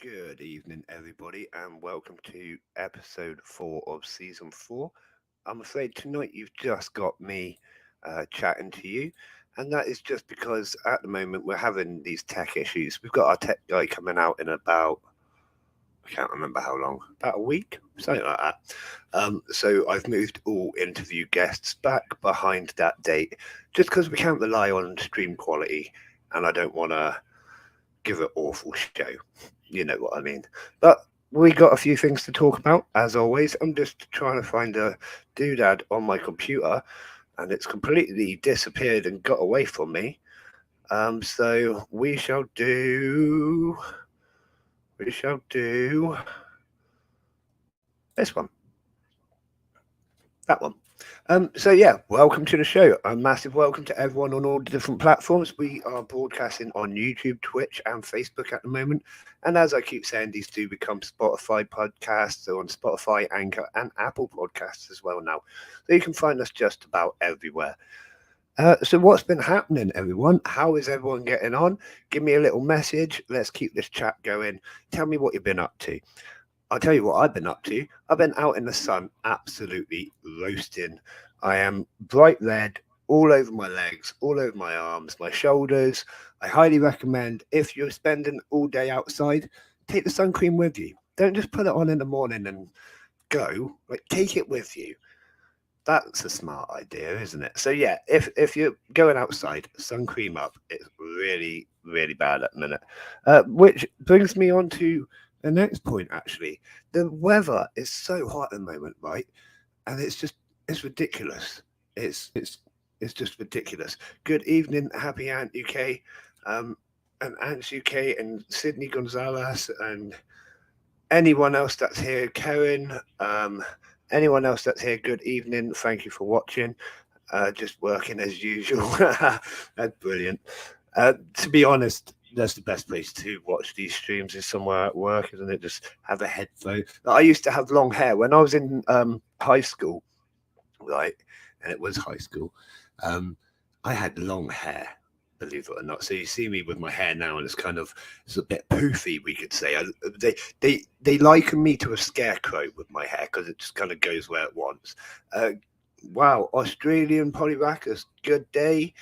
Good evening, everybody, and welcome to episode 4 of season 4. I'm afraid tonight you've just got me chatting to you, and that is just because at the moment we're having these tech issues. We've got our tech guy coming out in about I can't remember how long, about a week, something like that. So I've moved all interview guests back behind that date just because we can't rely on stream quality and I don't want to give an awful show. You know what I mean? But we got a few things to talk about, as always. I'm just trying to find a doodad on my computer and it's completely disappeared and got away from me. So we shall do this one. That one. So yeah, welcome to the show. A massive welcome to everyone on all the different platforms. We are broadcasting on YouTube, Twitch, and Facebook at the moment. And as I keep saying, these do become Spotify podcasts. They're on Spotify, Anchor, and Apple Podcasts as well now. So you can find us just about everywhere. So what's been happening, everyone? How is everyone getting on? Give me a little message. Let's keep this chat going. Tell me what you've been up to. I'll tell you what I've been up to. I've been out in the sun, absolutely roasting. I am bright red all over my legs, all over my arms, my shoulders. I highly recommend, if you're spending all day outside, take the sun cream with you. Don't just put it on in the morning and go. Like, take it with you. That's a smart idea, isn't it? So yeah, if you're going outside, sun cream up. It's really, really bad at the minute. Which brings me on to the next point, actually. The weather is so hot at the moment, right? And it's ridiculous. It's just ridiculous. Good evening, Happy Ant UK, and Ants UK, and Sydney Gonzalez, and anyone else that's here, Karen, anyone else that's here, good evening. Thank you for watching. Just working as usual. That's brilliant. To be honest, that's the best place to watch these streams is somewhere at work, isn't it? Just have a headphone. I used to have long hair when I was in high school, right? And it was high school. I had long hair, believe it or not. So you see me with my hair now, and it's a bit poofy, we could say. They liken me to a scarecrow with my hair because it just kind of goes where it wants. Wow, Australian Polyracus, good day.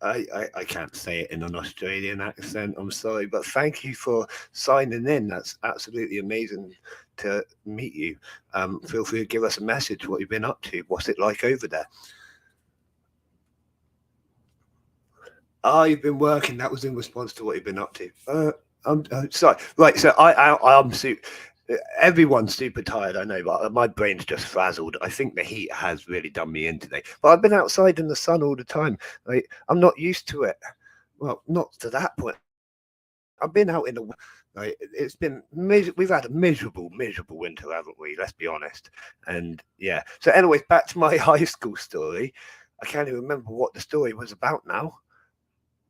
I can't say it in an Australian accent. I'm sorry, but thank you for signing in. That's absolutely amazing to meet you. Feel free to give us a message. What you've been up to? What's it like over there? You've been working. That was in response to what you've been up to. I'm sorry. Right. So I'm everyone's super tired. I know, but my brain's just frazzled. I think the heat has really done me in today. But I've been outside in the sun all the time. Like, I'm not used to it. Well, not to that point. I've been out in the. Like, it's been we've had a miserable winter, haven't we? Let's be honest. And yeah. So, anyways, back to my high school story. I can't even remember what the story was about now.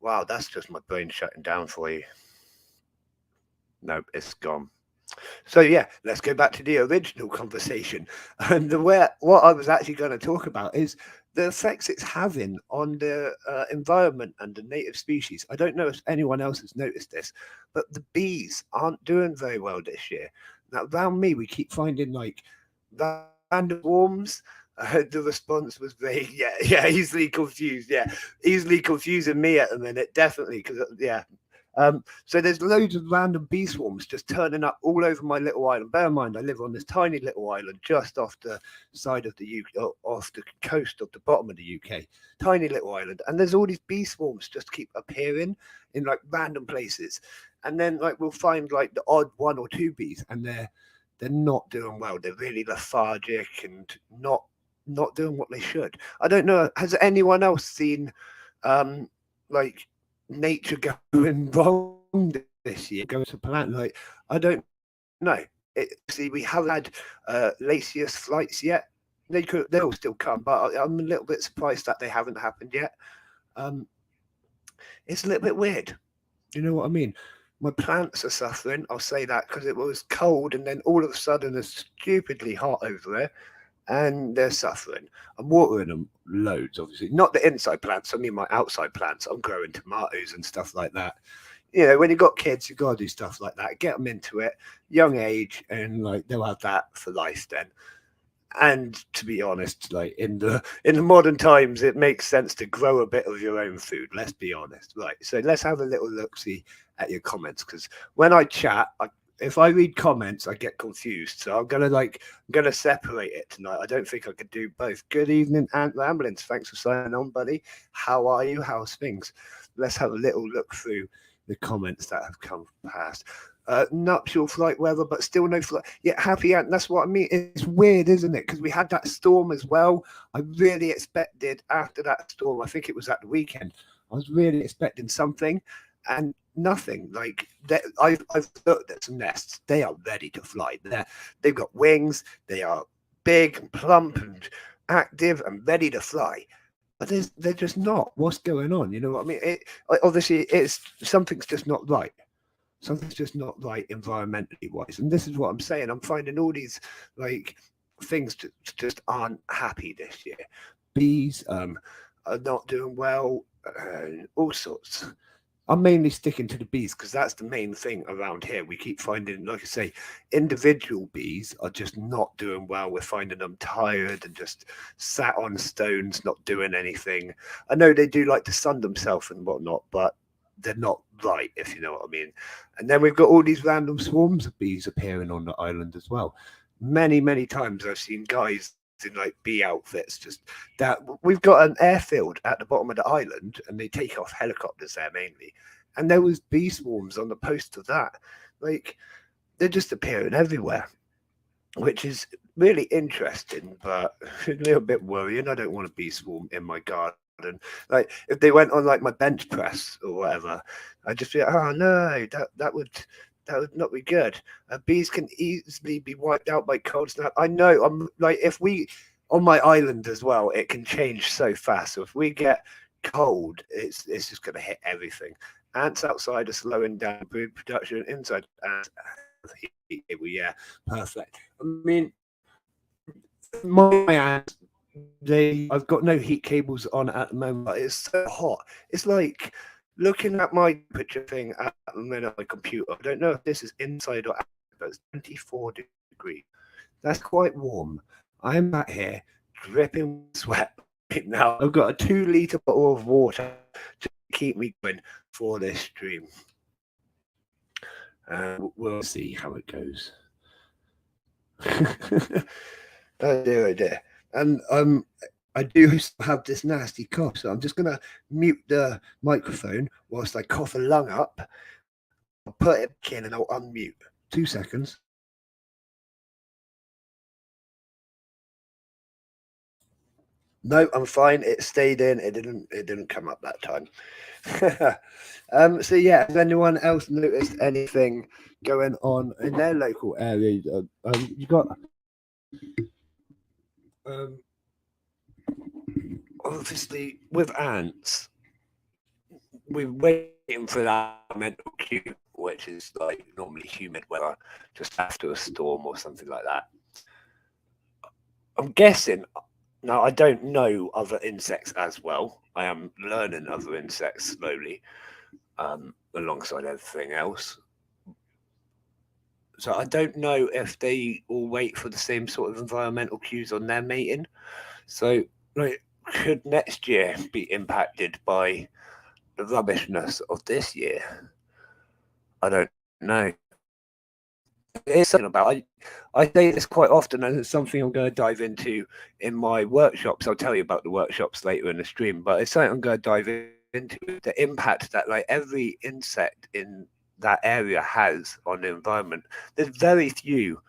Wow, that's just my brain shutting down for you. No, it's gone. So yeah, let's go back to the original conversation. And what I was actually going to talk about is the effects it's having on the environment and the native species. I don't know if anyone else has noticed this, but the bees aren't doing very well this year. Now, around me, we keep finding like random swarms. The response was vague. Yeah, easily confused. Yeah, easily confusing me at the minute, definitely. Because yeah, so there's loads of random bee swarms just turning up all over my little island. Bear in mind, I live on this tiny little island just off the side of the UK, off the coast of the bottom of the UK. Tiny little island, and there's all these bee swarms just keep appearing in like random places, and then like we'll find like the odd one or two bees, and they're not doing well. They're really lethargic and not doing what they should. I don't know. Has anyone else seen like nature going wrong this year? Going to plan? Like, I don't know. See, we haven't had Lasius flights yet. They'll still come, but I'm a little bit surprised that they haven't happened yet. It's a little bit weird. You know what I mean? My plants are suffering. I'll say that because it was cold, and then all of a sudden it's stupidly hot over there. And they're suffering. I'm watering them loads, obviously. Not the inside plants, I mean my outside plants. I'm growing tomatoes and stuff like that. You know, when you've got kids, you've got to do stuff like that. Get them into it, young age, and like they'll have that for life then. And to be honest, like in the modern times, it makes sense to grow a bit of your own food. Let's be honest, right? So let's have a little look-see at your comments, because when I chat, if I read comments, I get confused. So I'm gonna separate it tonight. I don't think I could do both. Good evening, Ant Ramblings. Thanks for signing on, buddy. How are you? How's things? Let's have a little look through the comments that have come past. Nuptial flight weather, but still no flight. Yeah, happy Ant. That's what I mean. It's weird, isn't it? Because we had that storm as well. I really expected after that storm. I think it was at the weekend. I was really expecting something, and nothing. Like I've looked at some nests. They are ready to fly. They've got wings. They are big and plump and active and ready to fly. But they're just not. What's going on? You know what I mean? Obviously, it's something's just not right. Something's just not right environmentally wise. And this is what I'm saying. I'm finding all these like things just aren't happy this year. Bees are not doing well. All sorts. I'm mainly sticking to the bees because that's the main thing around here. We keep finding, like I say, individual bees are just not doing well. We're finding them tired and just sat on stones, not doing anything. I know they do like to sun themselves and whatnot, but they're not right, if you know what I mean. And then we've got all these random swarms of bees appearing on the island as well. Many times I've seen guys in like bee outfits, just that we've got an airfield at the bottom of the island and they take off helicopters there mainly, and there was bee swarms on the post of that. Like they're just appearing everywhere, which is really interesting but a little bit worrying. I don't want a bee swarm in my garden. Like if they went on like my bench press or whatever, I'd just be like, oh no, that would not be good. Bees can easily be wiped out by cold snap. I know. I'm like, if we on my island as well, it can change so fast. So if we get cold, it's just going to hit everything. Ants outside are slowing down food production. Inside, ants, yeah, perfect. I mean, my ants. I've got no heat cables on at the moment, but it's so hot. It's like looking at my picture thing at the minute on my computer. I don't know if this is inside or out, but it's 24 degrees. That's quite warm. I'm out here dripping with sweat right now. I've got a 2-litre bottle of water to keep me going for this stream. We'll see how it goes. Oh dear. And I do have this nasty cough, so I'm just going to mute the microphone whilst I cough a lung up. I'll put it back in and I'll unmute. 2 seconds. No, I'm fine. It stayed in. It didn't come up that time. So yeah, has anyone else noticed anything going on in their local area? You got obviously with ants, we're waiting for that mental cue, which is like normally humid weather, just after a storm or something like that. I'm guessing. Now, I don't know other insects as well. I am learning other insects slowly, alongside everything else. So I don't know if they all wait for the same sort of environmental cues on their mating. So, like, could next year be impacted by the rubbishness of this year? I don't know. It's something about I say this quite often, and it's something I'm going to dive into in my workshops. I'll tell you about the workshops later in the stream, but it's something I'm going to dive into, the impact that like every insect in that area has on the environment. There's very few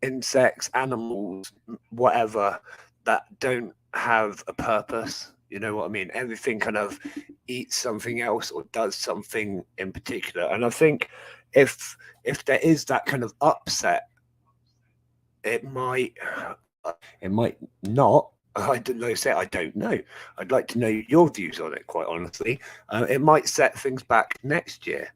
insects, animals, whatever, that don't have a purpose. You know what I mean? Everything kind of eats something else or does something in particular. And I think if there is that kind of upset, it might not. I don't know. I don't know. I'd like to know your views on it. Quite honestly, it might set things back next year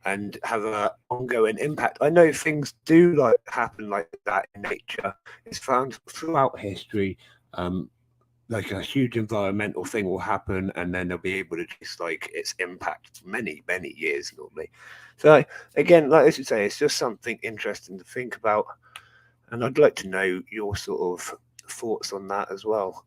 and have an ongoing impact. I know things do like happen like that in nature. It's found throughout history. Like a huge environmental thing will happen, and then they'll be able to just like its impact for many years normally. So again, like I should say, it's just something interesting to think about, and I'd like to know your sort of thoughts on that as well.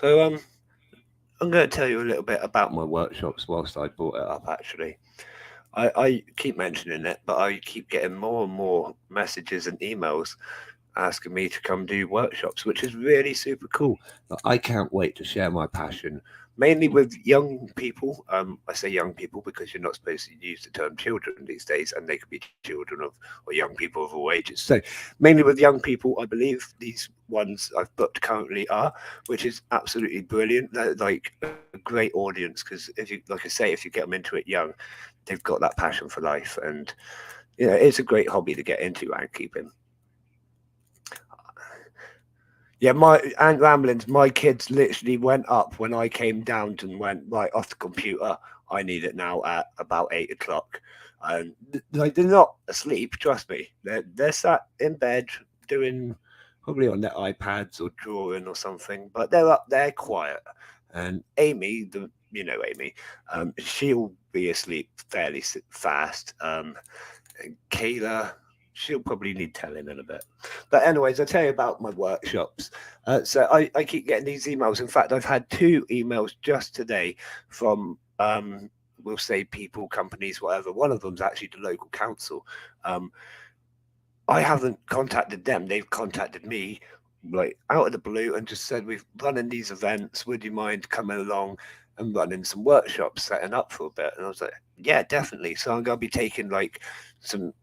So I'm going to tell you a little bit about my workshops whilst I brought it up. Actually, I keep mentioning it, but I keep getting more and more messages and emails asking me to come do workshops, which is really super cool. I can't wait to share my passion, mainly with young people. I say young people because you're not supposed to use the term children these days, and they could be children of or young people of all ages. So, mainly with young people, I believe these ones I've booked currently are, which is absolutely brilliant. They're like a great audience because if you, like I say, if you get them into it young, they've got that passion for life, and it's a great hobby to get into, ant keeping. Yeah, my Ant Ramblings, my kids literally went up when I came down and went right off the computer. I need it now at about 8 o'clock, and like they're not asleep. Trust me, they're sat in bed doing probably on their iPads or drawing or something, but they're up there quiet. And Amy, the Amy, she'll be asleep fairly fast. And Kayla, she'll probably need telling in a bit. But anyways, I'll tell you about my workshops. So I keep getting these emails. In fact, I've had two emails just today from we'll say people, companies, whatever. One of them's actually the local council. Um, I haven't contacted them. They've contacted me like out of the blue and just said we've running these events. Would you mind coming along and running some workshops, setting up for a bit? And I was like, yeah, definitely. So I'm gonna be taking like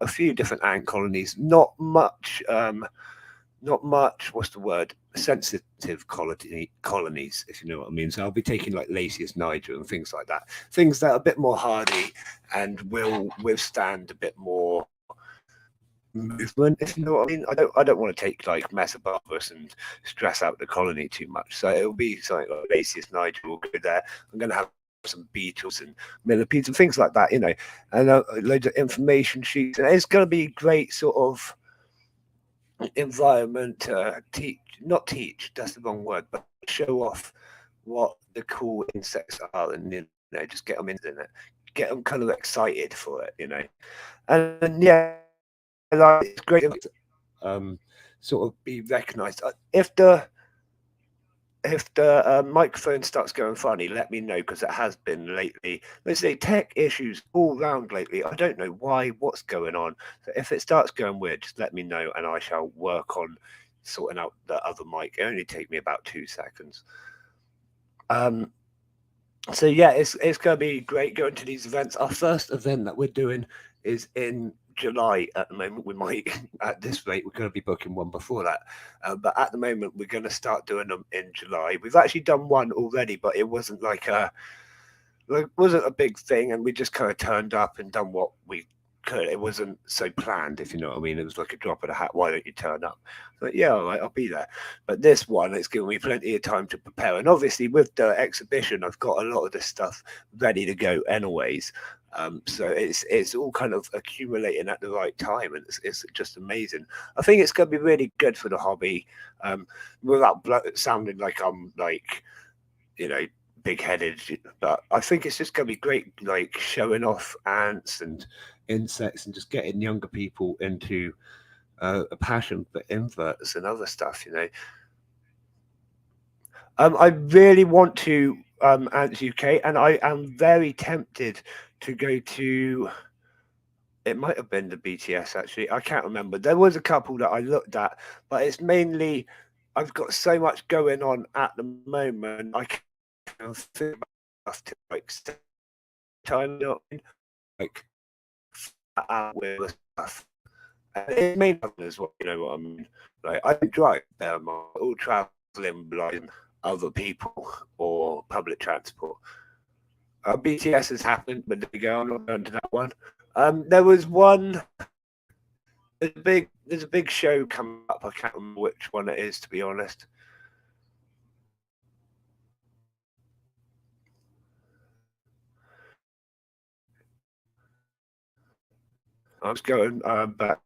a few different ant colonies. Not much. What's the word? Sensitive colonies, if you know what I mean. So I'll be taking like Lasius niger and things like that. Things that are a bit more hardy and will withstand a bit more movement, if you know what I mean. I don't want to take like Mesobarus and stress out the colony too much. So it'll be something like Lasius niger will go there. I'm going to have some beetles and millipedes and things like that, and loads of information sheets. And it's going to be great sort of environment to teach, not teach, that's the wrong word, but show off what the cool insects are, and just get them into it, get them kind of excited for it. And yeah, like it's great um sort of be recognized. If the microphone starts going funny, let me know because it has been lately. Let's say tech issues all round lately. I don't know why, what's going on. So if it starts going weird, just let me know and I shall work on sorting out the other mic. It only take me about 2 seconds. Um, so yeah, it's going to be great going to these events. Our first event that we're doing is in July. At the moment, we might at this rate we're going to be booking one before that, but at the moment we're going to start doing them in July. We've actually done one already, but it wasn't a big thing, and we just kind of turned up and done what we could. It wasn't so planned, if you know what I mean. It was like a drop of the hat. Why don't you turn up? But yeah, all right, I'll be there. But this one, it's given me plenty of time to prepare. And obviously, with the exhibition, I've got a lot of this stuff ready to go, anyways. So it's all kind of accumulating at the right time, and it's just amazing. I think it's going to be really good for the hobby, without sounding like I'm like, you know, big headed, but I think it's just going to be great, like showing off ants and insects and just getting younger people into a passion for inverts and other stuff. I really want to Ants UK, and I am very tempted to go to. It might have been the BTS actually. I can't remember. There was a couple that I looked at, but it's mainly I've got so much going on at the moment. I can't think about stuff to like time, like out with stuff. And it may happen as well, you know what I mean? Like I don't drive, I'm all traveling like other people or public transport. BTS has happened, but there we go. I'm not going to that one. There was one. There's a big show coming up. I can't remember which one it is, to be honest. I was going back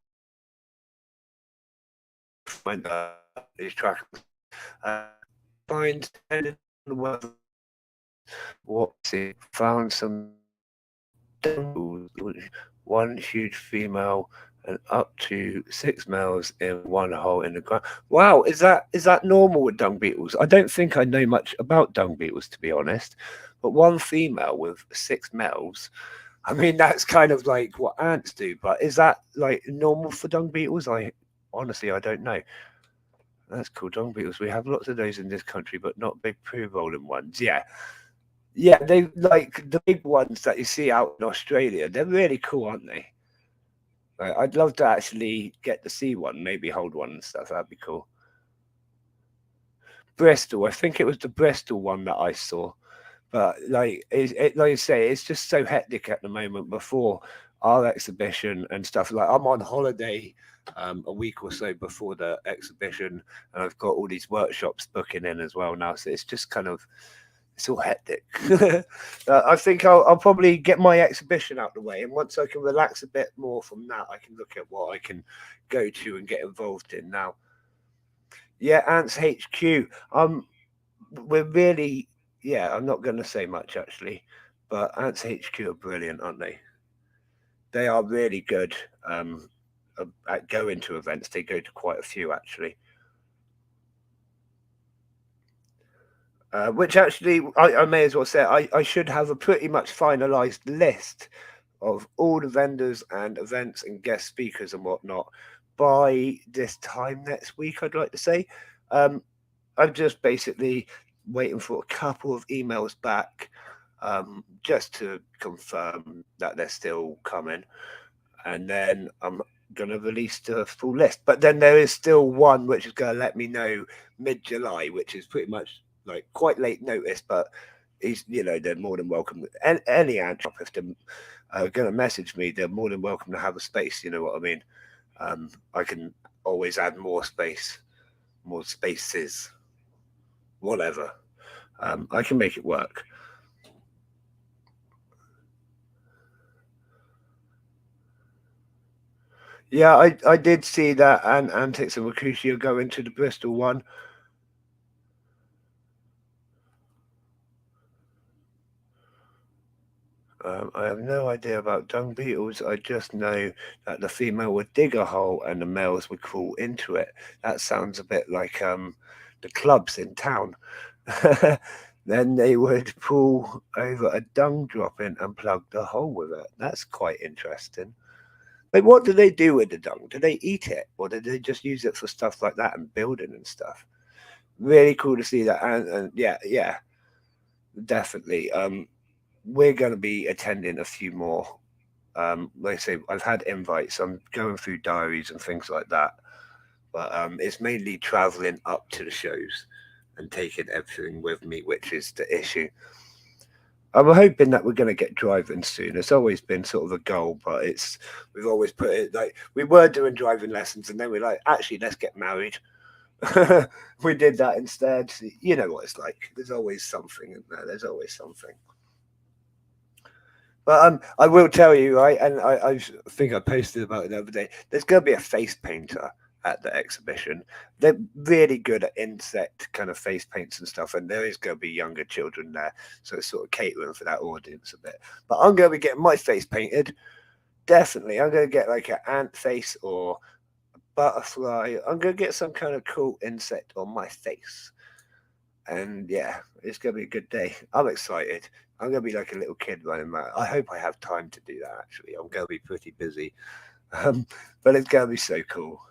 when his track find what's it found some one huge female and up to 6 males in one hole in the ground. Wow, is that normal with dung beetles? I don't think I know much about dung beetles, to be honest. But one female with 6 males, I mean, that's kind of like what ants do. But is that like normal for dung beetles? I honestly, I don't know. That's cool, dung beetles. We have lots of those in this country, but not big pre-rolling ones. Yeah, yeah, they like the big ones that you see out in Australia. They're really cool, aren't they? Like, I'd love to actually get to see one, maybe hold one and stuff. That'd be cool. Bristol, I think it was the Bristol one that I saw. But like you say, it's just so hectic at the moment before our exhibition and stuff. Like I'm on holiday a week or so before the exhibition, and I've got all these workshops booking in as well now. So it's just kind of it's all hectic. I think I'll probably get my exhibition out the way, and once I can relax a bit more from that, I can look at what I can go to and get involved in now. Yeah, Ants HQ. We're really, yeah. I'm not going to say much actually, but Ants HQ are brilliant, aren't they? They are really good at going to events. They go to quite a few actually. Which actually, I may as well say, I should have a pretty much finalized list of all the vendors and events and guest speakers and whatnot by this time next week, I'd like to say. Um, I'm just basically waiting for a couple of emails back just to confirm that they're still coming. And then I'm going to release the full list. But then there is still one which is going to let me know mid-July, which is pretty much like quite late notice, but they're more than welcome. Any ant shop, if they're going to message me, they're more than welcome to have a space. You know what I mean? I can always add more space, more spaces, whatever. I can make it work. Yeah, I did see that, and Antics and Mercutio go into the Bristol one. I have no idea about dung beetles. I just know that the female would dig a hole and the males would crawl into it. That sounds a bit like the clubs in town. Then they would pull over a dung drop in and plug the hole with it. That's quite interesting. Like, what do they do with the dung? Do they eat it, or do they just use it for stuff like that and building and stuff? Really cool to see that, and yeah, yeah, definitely. We're going to be attending a few more. Like I say, I've had invites. I'm going through diaries and things like that, but it's mainly traveling up to the shows and taking everything with me, which is the issue. I'm hoping that we're going to get driving soon. It's always been sort of a goal, but we've always put it like we were doing driving lessons, and then we're like, actually, let's get married. We did that instead. You know what it's like. There's always something in there. There's always something. But I will tell you, right, and I think I posted about it the other day. There's going to be a face painter at the exhibition. They're really good at insect kind of face paints and stuff, and there is going to be younger children there, so it's sort of catering for that audience a bit. But I'm going to be getting my face painted. Definitely, I'm going to get like an ant face or a butterfly. I'm going to get some kind of cool insect on my face. And yeah, it's going to be a good day. I'm excited. I'm going to be like a little kid running around. I hope I have time to do that, actually. I'm going to be pretty busy. But it's going to be so cool.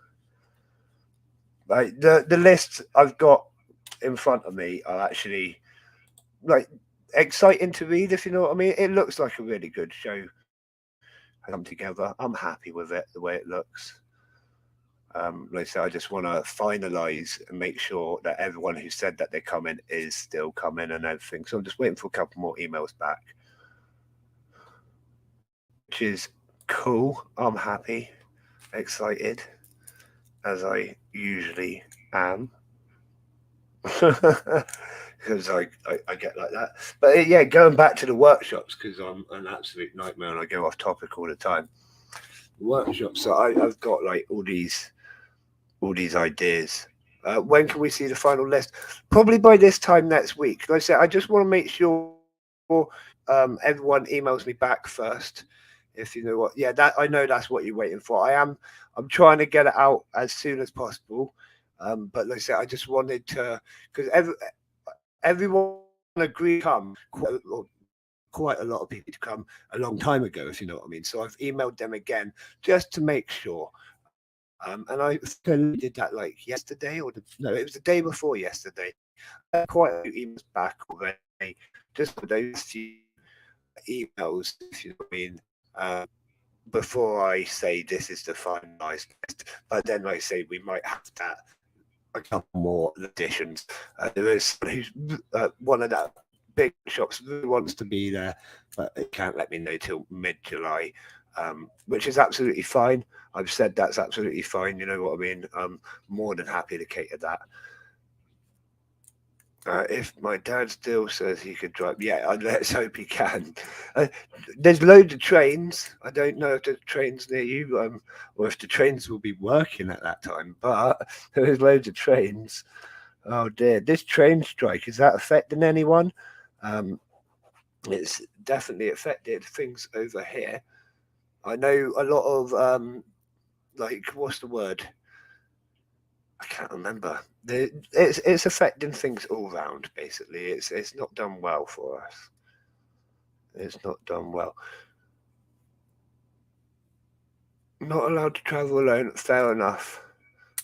Like the list I've got in front of me are actually like exciting to read, if you know what I mean. It looks like a really good show come together. I'm happy with it, the way it looks. Like I said, I just want to finalize and make sure that everyone who said that they're coming is still coming and everything. So I'm just waiting for a couple more emails back, which is cool. I'm happy, excited, as I usually am. Because I get like that. But yeah, going back to the workshops, because I'm an absolute nightmare and I go off topic all the time. Workshops, so I've got like all these ideas. When can we see the final list? Probably by this time next week. Like I said, I just want to make sure everyone emails me back first if you know what. Yeah, that I know that's what you're waiting for. I'm trying to get it out as soon as possible. But like I said, I just wanted to, because everyone agreed to come, quite a lot of people to come a long time ago, if you know what I mean. So I've emailed them again just to make sure. And I did that like yesterday, no, it was the day before yesterday. I had quite a few emails back already, just for those few emails, if you know what I mean. Before I say this is the finalised list, but then like I say we might have that a couple more additions. There is one of that big shops really wants to be there, but it can't let me know till mid-July, which is absolutely fine. I've said that's absolutely fine. You know what I mean? I'm more than happy to cater that. If my dad still says he could drive, yeah, let's hope he can. There's loads of trains. I don't know if the trains near you, or if the trains will be working at that time, but there's loads of trains. Oh dear, this train strike, is that affecting anyone? It's definitely affected things over here. I know a lot of like, what's the word? I can't remember. It's affecting things all round. Basically, it's not done well for us. It's not done well. Not allowed to travel alone. Fair enough.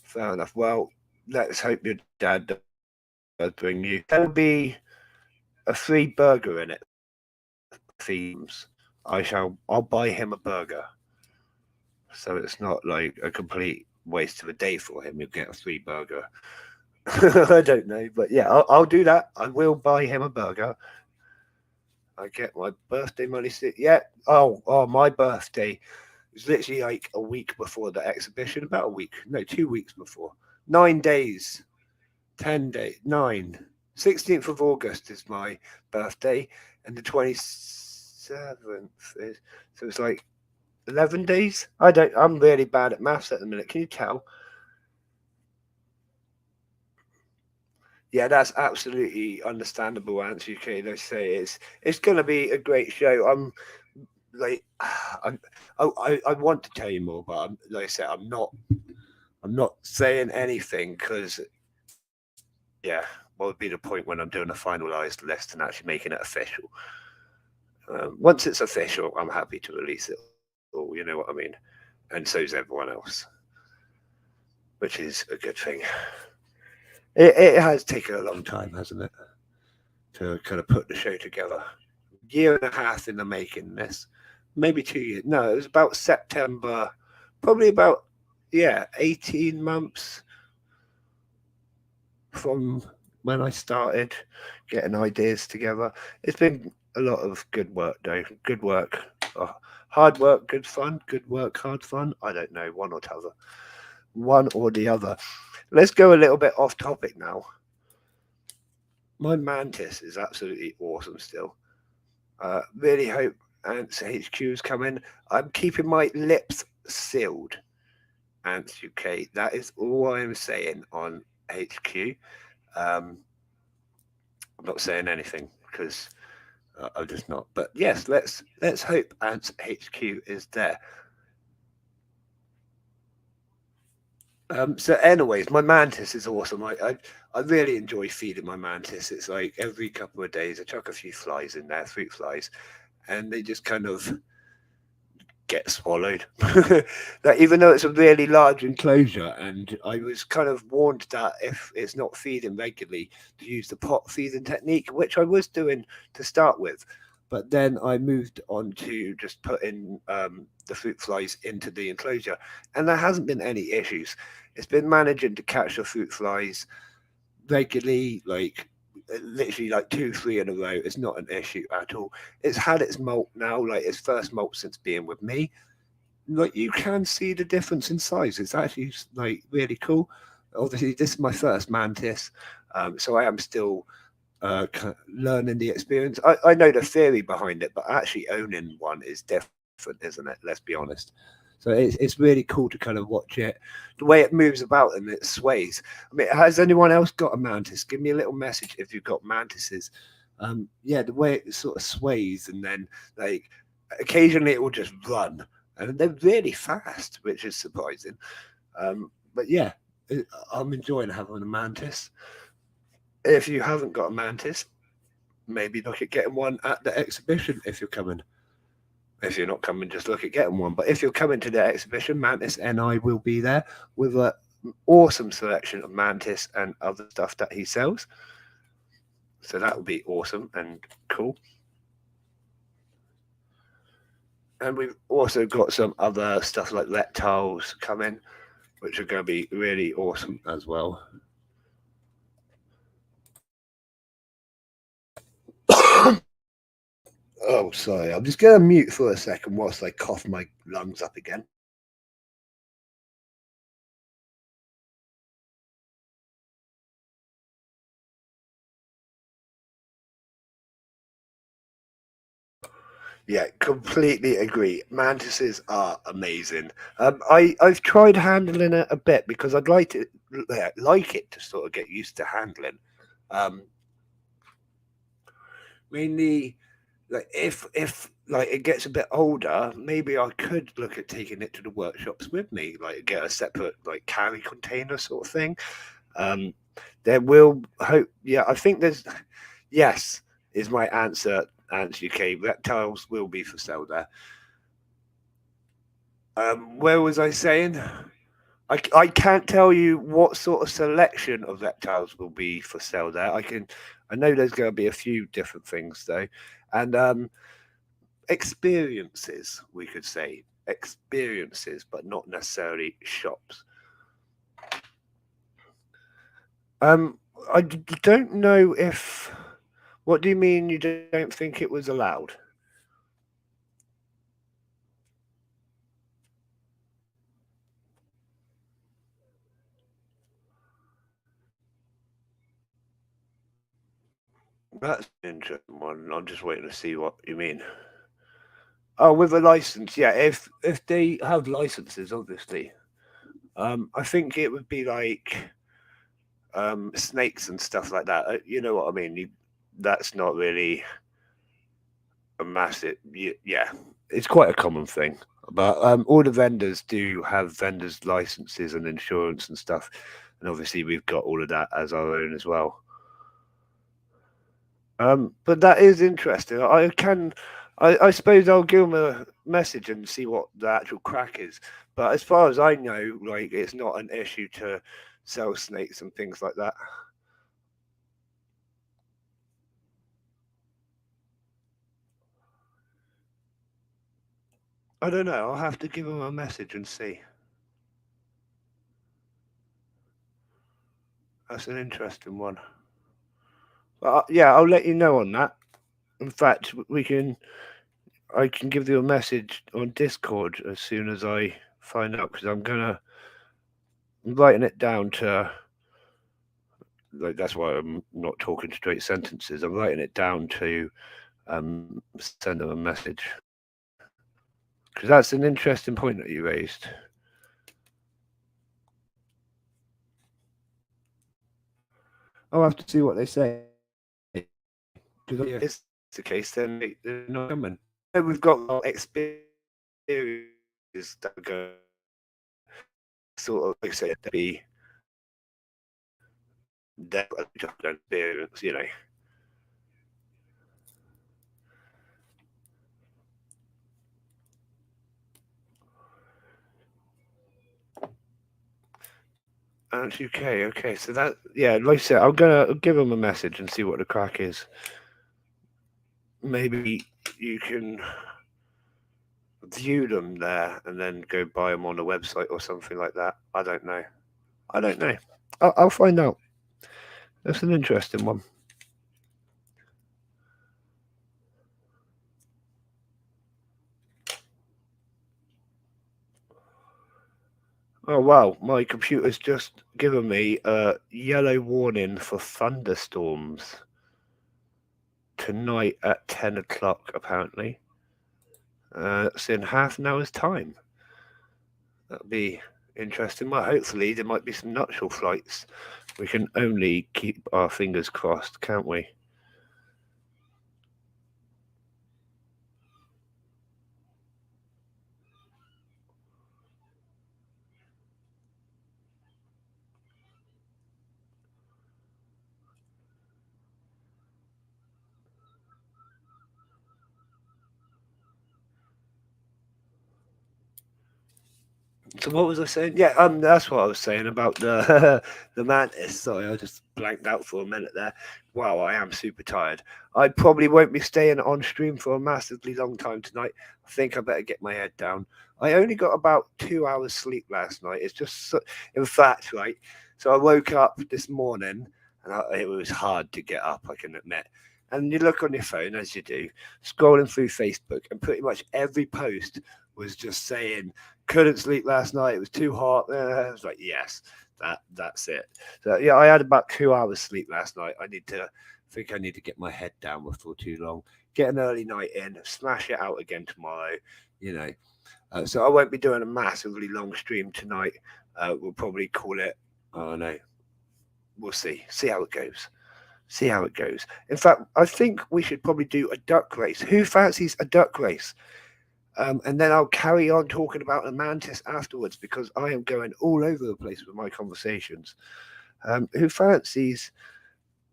Fair enough. Well, let's hope your dad does bring you. There'll be a free burger in it. Themes. I'll buy him a burger. So it's not like a complete waste of a day for him. He'll get a free burger. I don't know, but yeah, I'll do that. I will buy him a burger. I get my birthday money. Yeah. Oh, my birthday was literally like a week before the exhibition. About a week. No, 2 weeks before. 9 days. 10 days. 9. 16th of August is my birthday, and the 27th is. So it's like 11 days. I'm really bad at maths at the minute. Can you tell? Yeah, that's absolutely understandable, Ants UK. They say it's going to be a great show. I'm like, I want to tell you more, but like I said, I'm not saying anything because, yeah, what would be the point when I'm doing a finalised list and actually making it official? Once it's official, I'm happy to release it. All, you know what I mean, and so's everyone else, which is a good thing. It has taken a long time, hasn't it, to kind of put the show together. Year and a half in the making. This, maybe 2 years. No, it was about September, probably about 18 months from when I started getting ideas together. It's been a lot of good work, though. Good work, hard work, good fun. Good work, hard fun. I don't know, one or the other. One or the other. Let's go a little bit off topic now. My mantis is absolutely awesome still. Really hope Ants HQ is coming. I'm keeping my lips sealed. Ants UK. That is all I'm saying on HQ. I'm not saying anything because I'm just not. But yes, let's hope Ants HQ is there. So anyways, my mantis is awesome. I really enjoy feeding my mantis. It's like every couple of days I chuck a few flies in there, fruit flies, and they just kind of get swallowed. Like, even though it's a really large enclosure, and I was kind of warned that if it's not feeding regularly, to use the pot feeding technique, which I was doing to start with. But then I moved on to just putting the fruit flies into the enclosure, and there hasn't been any issues. It's been managing to catch the fruit flies regularly, like literally like 2-3 in a row. It's not an issue at all. It's had its molt now, like its first molt since being with me. Like, you can see the difference in size. It's actually like really cool. Obviously, this is my first mantis, so I am still learning the experience. I know the theory behind it, but actually owning one is different, isn't it? Let's be honest. So it's really cool to kind of watch it, the way it moves about and it sways. I mean, has anyone else got a mantis? Give me a little message if you've got mantises. Yeah, the way it sort of sways and then like Occasionally it will just run, and they're really fast, which is surprising. But yeah, I'm enjoying having a mantis. If you haven't got a mantis, maybe look at getting one at the exhibition if you're coming. If you're not coming, just look at getting one. But if you're coming to the exhibition, Mantis NI will be there with an awesome selection of mantis and other stuff that he sells. So that will be awesome and cool. And we've also got some other stuff like reptiles coming, which are going to be really awesome as well. Oh, sorry. I'm just going to mute for a second whilst I cough my lungs up again. Yeah, completely agree. Mantises are amazing. I've tried handling it a bit because I'd like it to sort of get used to handling. Mainly, like if like it gets a bit older, maybe I could look at taking it to the workshops with me, like get a separate like carry container sort of thing. There will hope. Yeah, I think there's. Yes, is my answer. Ants UK reptiles will be for sale there. Where was I saying? I can't tell you what sort of selection of reptiles will be for sale there. I know there's going to be a few different things though, and experiences we could say experiences, but not necessarily shops. I don't know if. What do you mean you don't think it was allowed? That's an interesting one. I'm just waiting to see what you mean. Oh, with a license, yeah. If they have licenses, obviously. I think it would be like snakes and stuff like that. You know what I mean? That's not really a massive. Yeah, it's quite a common thing. But all the vendors do have vendors licenses and insurance and stuff, and obviously we've got all of that as our own as well. But that is interesting. I suppose I'll give them a message and see what the actual crack is. But as far as I know, like it's not an issue to sell snakes and things like that. I don't know. I'll have to give them a message and see. That's an interesting one. But yeah, I'll let you know on that. In fact, I can give you a message on Discord as soon as I find out because I'm writing it down to like that's why I'm not talking straight sentences. I'm writing it down to send them a message because that's an interesting point that you raised. I'll have to see what they say because if it's the case, then they're not coming. We've got experiences that go sort of like I said to be their experience, you know. And UK, okay. So that, yeah, like I said, I'm gonna give them a message and see what the crack is. Maybe you can view them there and then go buy them on a website or something like that. I don't know. I don't know. I'll find out. That's an interesting one. Oh wow, my computer's just given me a yellow warning for thunderstorms tonight at 10 o'clock, apparently. It's in half an hour's time. That'll be interesting. Well, hopefully, there might be some nuptial flights. We can only keep our fingers crossed, can't we? So what was I saying? Yeah, that's what I was saying about the the mantis. Sorry, I just blanked out for a minute there. Wow, I am super tired. I probably won't be staying on stream for a massively long time tonight. I think I better get my head down. I only got about 2 hours sleep last night. It's just, in fact, right. So I woke up this morning, and it was hard to get up. I can admit. And you look on your phone as you do, scrolling through Facebook, and pretty much every post was just saying couldn't sleep last night. It was too hot. I was like, yes, that's it. So yeah, I had about 2 hours sleep last night. I think I need to get my head down before too long. Get an early night in, smash it out again tomorrow. You know, so I won't be doing a massively long stream tonight. We'll probably call it. Oh no, we'll see. See how it goes. See how it goes. In fact, I think we should probably do a duck race. Who fancies a duck race? And then I'll carry on talking about the mantis afterwards because I am going all over the place with my conversations. Who fancies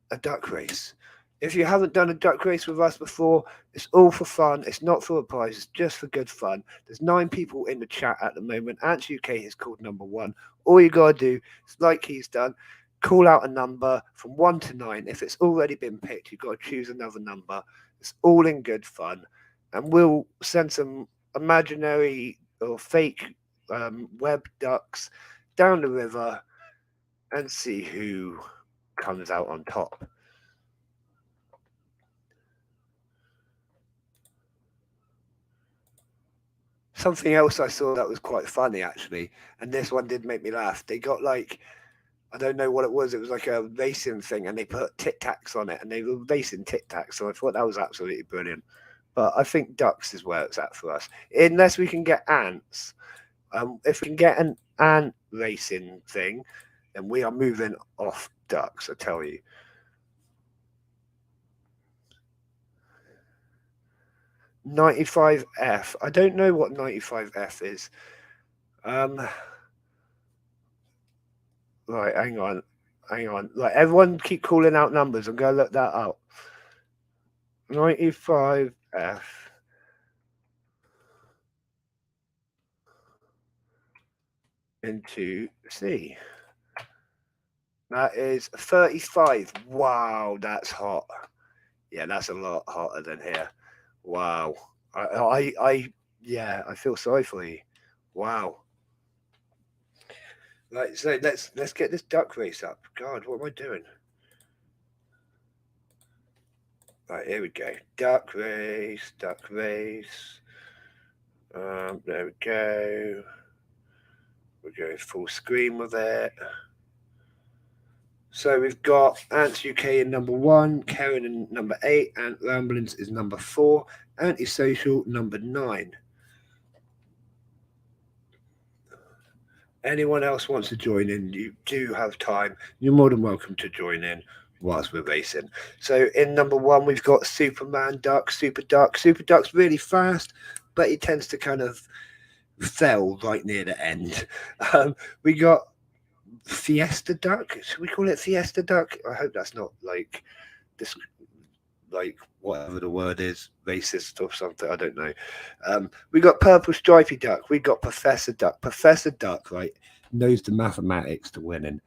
a duck race? If you haven't done a duck race with us before, it's all for fun. It's not for a prize. It's just for good fun. There's 9 people in the chat at the moment. Ants UK is called number 1. All you got to do is, like he's done, call out a number from 1 to 9. If it's already been picked, you've got to choose another number. It's all in good fun. And we'll send some imaginary or fake web ducks down the river and see who comes out on top. Something else I saw that was quite funny actually, and this one did make me laugh. They got like, I don't know what it was. It was like a racing thing, and they put Tic Tacs on it, and they were racing Tic Tacs. So I thought that was absolutely brilliant. But I think ducks is where it's at for us, unless we can get ants. If we can get an ant racing thing, then we are moving off ducks. I tell you. 95F. I don't know what 95F is. Right, hang on. Like everyone keep calling out numbers. I'm gonna look that up. 95F into C. That is 35. Wow, that's hot. Yeah, that's a lot hotter than here. Wow. Yeah, I feel sorry for you. Wow. Right, so let's get this duck race up. God, what am I doing? Right, here we go. Duck race, duck race. There we go. We're going full screen with it. So we've got Ants UK in number 1, Karen in number 8, Ant Ramblings is number 4, Antisocial number 9. Anyone else wants to join in, you do have time. You're more than welcome to join in whilst we're racing. So in number 1, we've got Superman Duck, Super Duck. Super Duck's really fast, but he tends to kind of fell right near the end. We got Fiesta Duck. Should we call it Fiesta Duck? I hope that's not like this, like whatever the word is, racist or something. I don't know. We got Purple Stripy Duck. We got Professor Duck. Professor Duck, right, knows the mathematics to winning.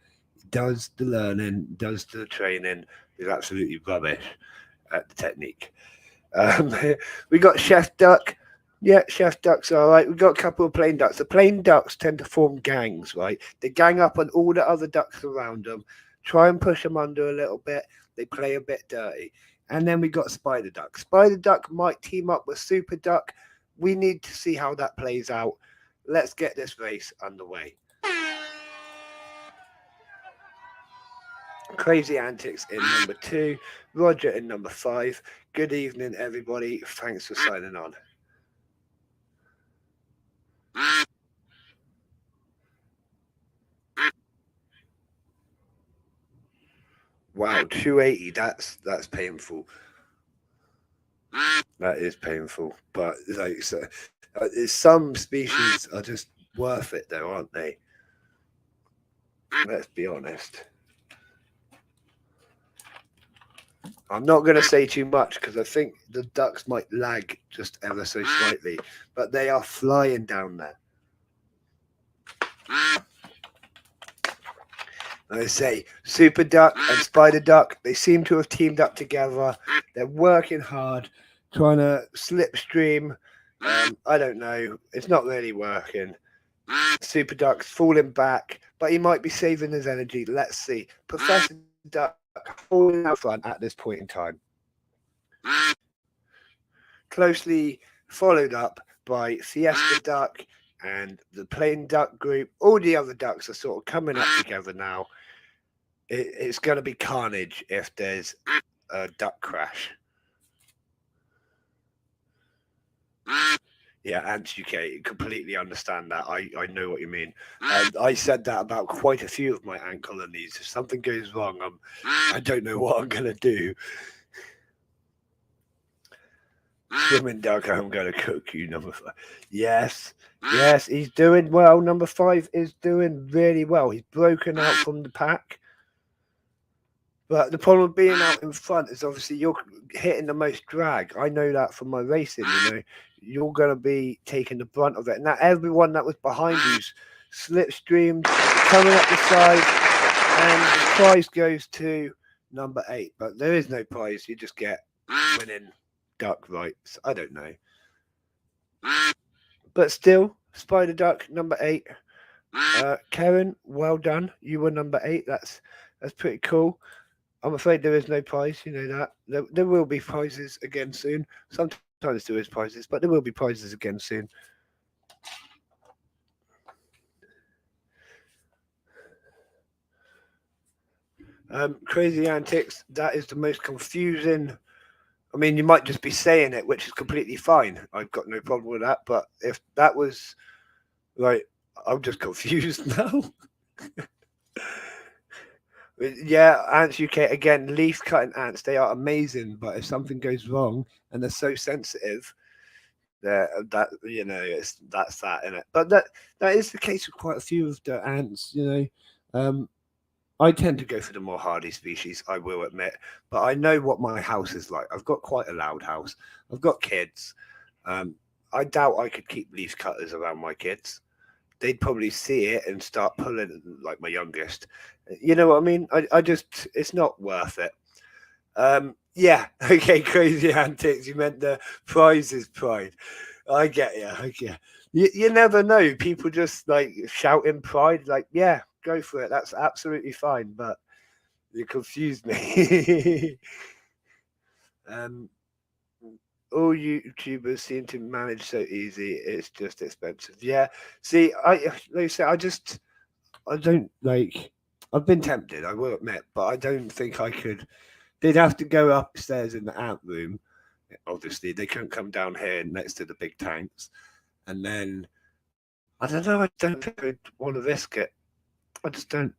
Does the learning, does the training. Is absolutely rubbish at the technique. We got Chef Duck. Yeah, Chef Duck's all right. We've got a couple of plain ducks. The plain ducks tend to form gangs, right? They gang up on all the other ducks around them, try and push them under a little bit. They play a bit dirty. And then we got Spider Duck. Spider Duck might team up with Super Duck. We need to see how that plays out. Let's get this race underway. Crazy Antics in number 2, Roger in number 5. Good evening, everybody. Thanks for signing on. Wow, 280. That's painful. That is painful. But like, some species are just worth it, though, aren't they? Let's be honest. I'm not going to say too much because I think the ducks might lag just ever so slightly, but they are flying down there. I say Super Duck and Spider Duck, they seem to have teamed up together. They're working hard, trying to slipstream. I don't know. It's not really working. Super Duck's falling back, but he might be saving his energy. Let's see. Professor Duck falling out front at this point in time. Closely followed up by Fiesta Duck and the Plain Duck group. All the other ducks are sort of coming up together now. It's going to be carnage if there's a duck crash. Yeah, Ants-UK, completely understand that. I know what you mean. I said that about quite a few of my ant colonies. If something goes wrong, I don't know what I'm going to do. Swimming duck, I'm going to cook you, number 5. Yes, he's doing well. Number 5 is doing really well. He's broken out from the pack. But the problem with being out in front is obviously you're hitting the most drag. I know that from my racing, You're going to be taking the brunt of it. Now, everyone that was behind you's slipstreamed, coming up the side, and the prize goes to number 8. But there is no prize. You just get winning duck rights. I don't know. But still, Spider Duck, number 8. Karen, well done. You were number 8. That's pretty cool. I'm afraid there is no prize, you know that. There will be prizes again soon. Sometimes there is prizes, but there will be prizes again soon. Crazy Antics, that is the most confusing. I mean, you might just be saying it, which is completely fine. I've got no problem with that. But if that was, like, I'm just confused now. Yeah, Ants-UK again. Leaf cutting ants, they are amazing. But if something goes wrong and they're so sensitive, that's that in it. But that is the case with quite a few of the ants. I tend to go for the more hardy species, I will admit. But I know what my house is like. I've got quite a loud house. I've got kids. I doubt I could keep leaf cutters around my kids. They'd probably see it and start pulling, like my youngest. You know what I mean? I just, it's not worth it. Yeah, okay, Crazy Antics. You meant the prize is pride. I get you. You never know. People just like shouting pride, like, yeah, go for it. That's absolutely fine. But you confused me. All YouTubers seem to manage so easy. It's just expensive. Yeah. See, like I say, I don't like. I've been tempted, I will admit, but I don't think I could. They'd have to go upstairs in the ant room. Obviously, they couldn't come down here next to the big tanks. And then, I don't know. I don't think I'd want to risk it. I just don't.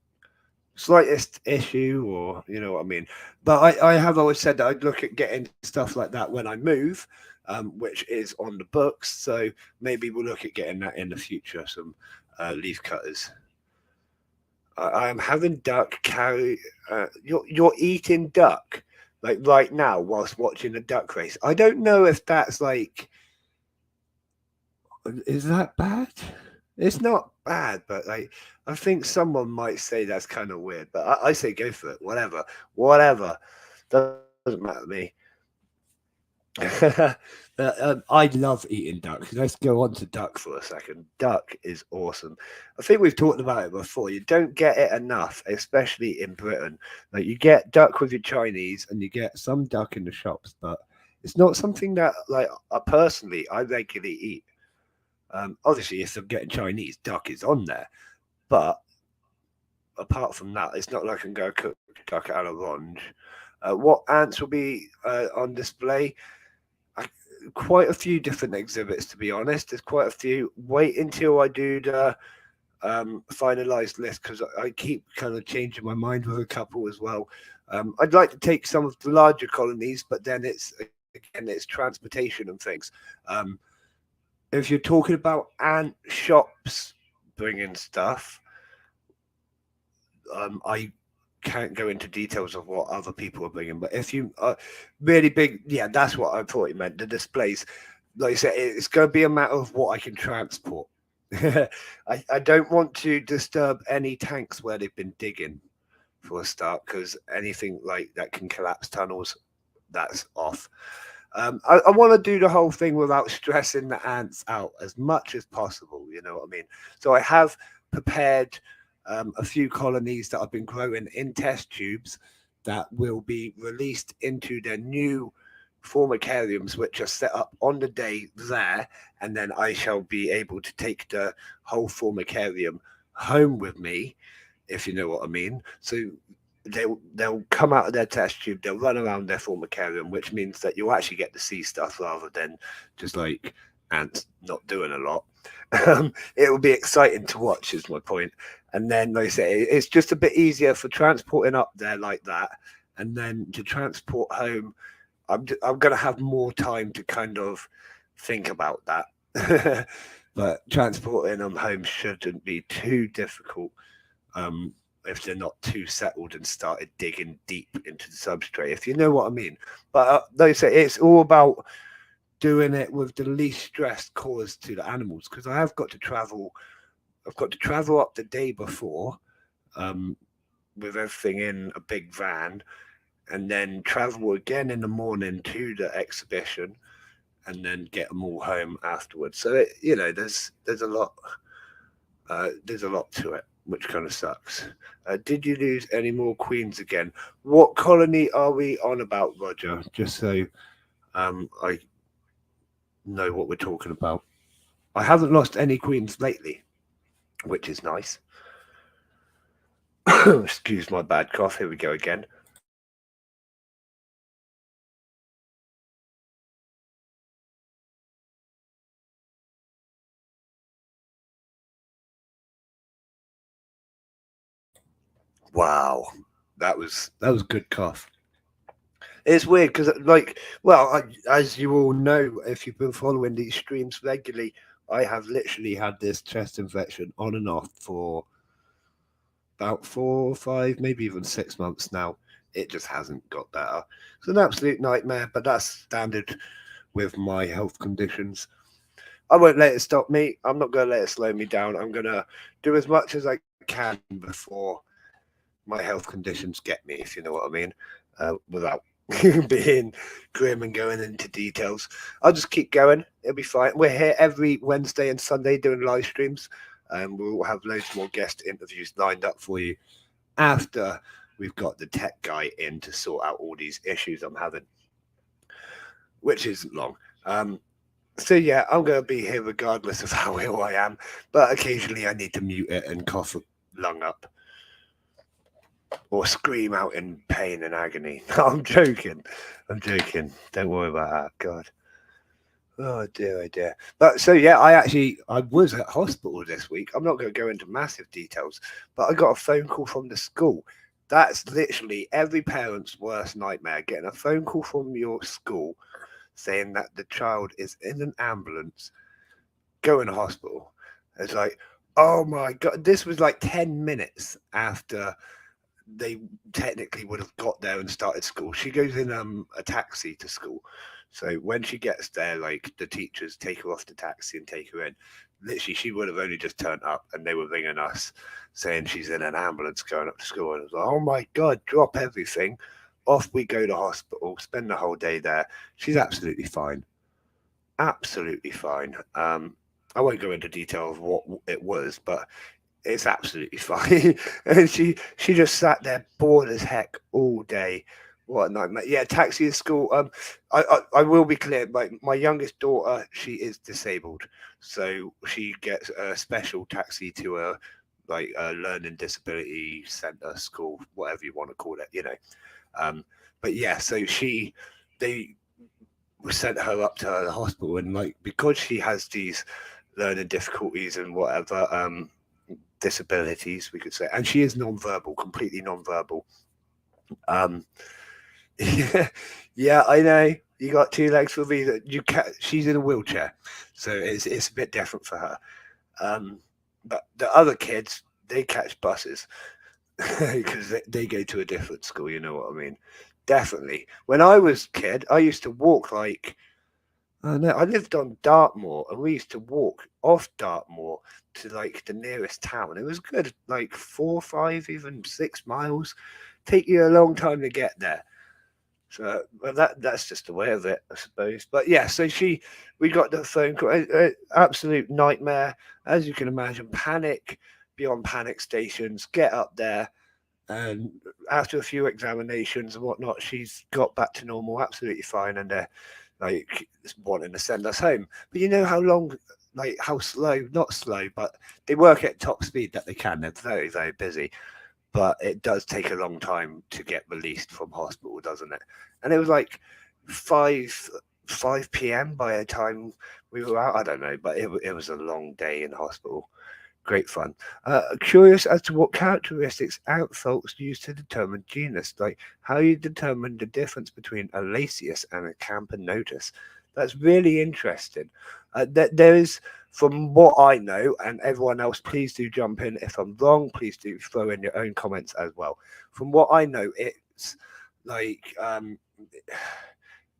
Slightest issue, or you know what I mean. But I have always said that I'd look at getting stuff like that when I move, which is on the books. So maybe we'll look at getting that in the future. Some leaf cutters. I am having duck carry. You're eating duck like right now whilst watching a duck race. I don't know if that's like. Is that bad? It's not bad, but like I think someone might say that's kind of weird. But I say go for it. Whatever. Doesn't matter to me. I love eating duck. Let's go on to duck for a second. Duck is awesome. I think we've talked about it before. You don't get it enough, especially in Britain. Like you get duck with your Chinese, and you get some duck in the shops, but it's not something that like personally I regularly eat. Obviously, if I'm getting Chinese, duck is on there, but apart from that, it's not like I can go cook duck à l'orange. What ants will be on display? Quite a few different exhibits, to be honest. There's quite a few. Wait until I do the finalized list because I keep kind of changing my mind with a couple as well. I'd like to take some of the larger colonies, but then it's transportation and things. If you're talking about ant shops bringing stuff, I can't go into details of what other people are bringing. But if you are really big, yeah, that's what I thought you meant. The displays, like I said, it's going to be a matter of what I can transport. I don't want to disturb any tanks where they've been digging for a start, because anything like that can collapse tunnels. That's off. I want to do the whole thing without stressing the ants out as much as possible. You know what I mean? So I have prepared a few colonies that I've been growing in test tubes that will be released into their new formicariums, which are set up on the day there, and then I shall be able to take the whole formicarium home with me, if you know what I mean. So they'll come out of their test tube, they'll run around their formicarium, which means that you'll actually get to see stuff rather than just like ants not doing a lot. It will be exciting to watch, is my point. And then, like I say, it's just a bit easier for transporting up there like that, and then to transport home. I'm going to have more time to kind of think about that. But transporting them home shouldn't be too difficult. If they're not too settled and started digging deep into the substrate, if you know what I mean. But like I say, it's all about doing it with the least stress caused to the animals, because I have got to travel. I've got to travel up the day before, um, with everything in a big van, and then travel again in the morning to the exhibition, and then get them all home afterwards. So there's a lot. There's a lot to it, which kind of sucks. Did you lose any more queens again? What colony are we on about, Roger? Just so I know what we're talking about. I haven't lost any queens lately, which is nice. Excuse my bad cough. Here we go again. Wow, that was good cough. It's weird because, as you all know, if you've been following these streams regularly, I have literally had this chest infection on and off for about 4, 5, maybe even 6 months now. It just hasn't got better. It's an absolute nightmare, but that's standard with my health conditions. I won't let it stop me. I'm not going to let it slow me down. I'm going to do as much as I can before my health conditions get me, if you know what I mean, without being grim and going into details. I'll just keep going. It'll be fine. We're here every Wednesday and Sunday doing live streams, and we'll have loads more guest interviews lined up for you after we've got the tech guy in to sort out all these issues I'm having, which isn't long. So yeah, I'm going to be here regardless of how ill I am, but occasionally I need to mute it and cough a lung up or scream out in pain and agony. No, I'm joking. Don't worry about that. God. Oh dear, oh dear. But so yeah, I was at hospital this week. I'm not going to go into massive details, but I got a phone call from the school. That's literally every parent's worst nightmare, getting a phone call from your school saying that the child is in an ambulance going to hospital. It's like, oh my God, this was like 10 minutes after they technically would have got there and started school. She goes in a taxi to school. So when she gets there, like the teachers take her off the taxi and take her in. Literally, she would have only just turned up, and they were ringing us saying she's in an ambulance going up to school. And I was like, oh my God, drop everything. Off we go to hospital, spend the whole day there. She's absolutely fine. Absolutely fine. I won't go into detail of what it was, but it's absolutely fine. And she just sat there bored as heck all day. What a nightmare. Yeah, taxi to school. I will be clear. My youngest daughter, she is disabled, so she gets a special taxi to a learning disability center, school, whatever you want to call it. But yeah, so they sent her up to the hospital, and because she has these learning difficulties and whatever disabilities, we could say, and she is non-verbal, completely non-verbal. Yeah, I know. You got two legs for me. That you can She's in a wheelchair, so it's a bit different for her. But the other kids, they catch buses because they go to a different school. You know what I mean? Definitely. When I was a kid, I used to walk like I know. I lived on Dartmoor, and we used to walk off Dartmoor to like the nearest town. It was good, like 4, 5, even 6 miles. Take you a long time to get there. So well, that's just the way of it, I suppose. But yeah, so we got the phone call, absolute nightmare, as you can imagine. Panic beyond panic stations. Get up there, and after a few examinations and whatnot, she's got back to normal, absolutely fine, and they're like wanting to send us home. But you know how long, like how slow, not slow, but they work at top speed that they can. They're very, very busy, but it does take a long time to get released from hospital, doesn't it? And it was like 5 p.m. by the time we were out. I don't know, but it was a long day in hospital. Great fun. Curious as to what characteristics ant folks use to determine genus, like how you determine the difference between a Lasius and a Camponotus. That's really interesting. There is, from what I know, and everyone else, please do jump in if I'm wrong. Please do throw in your own comments as well. From what I know, it's like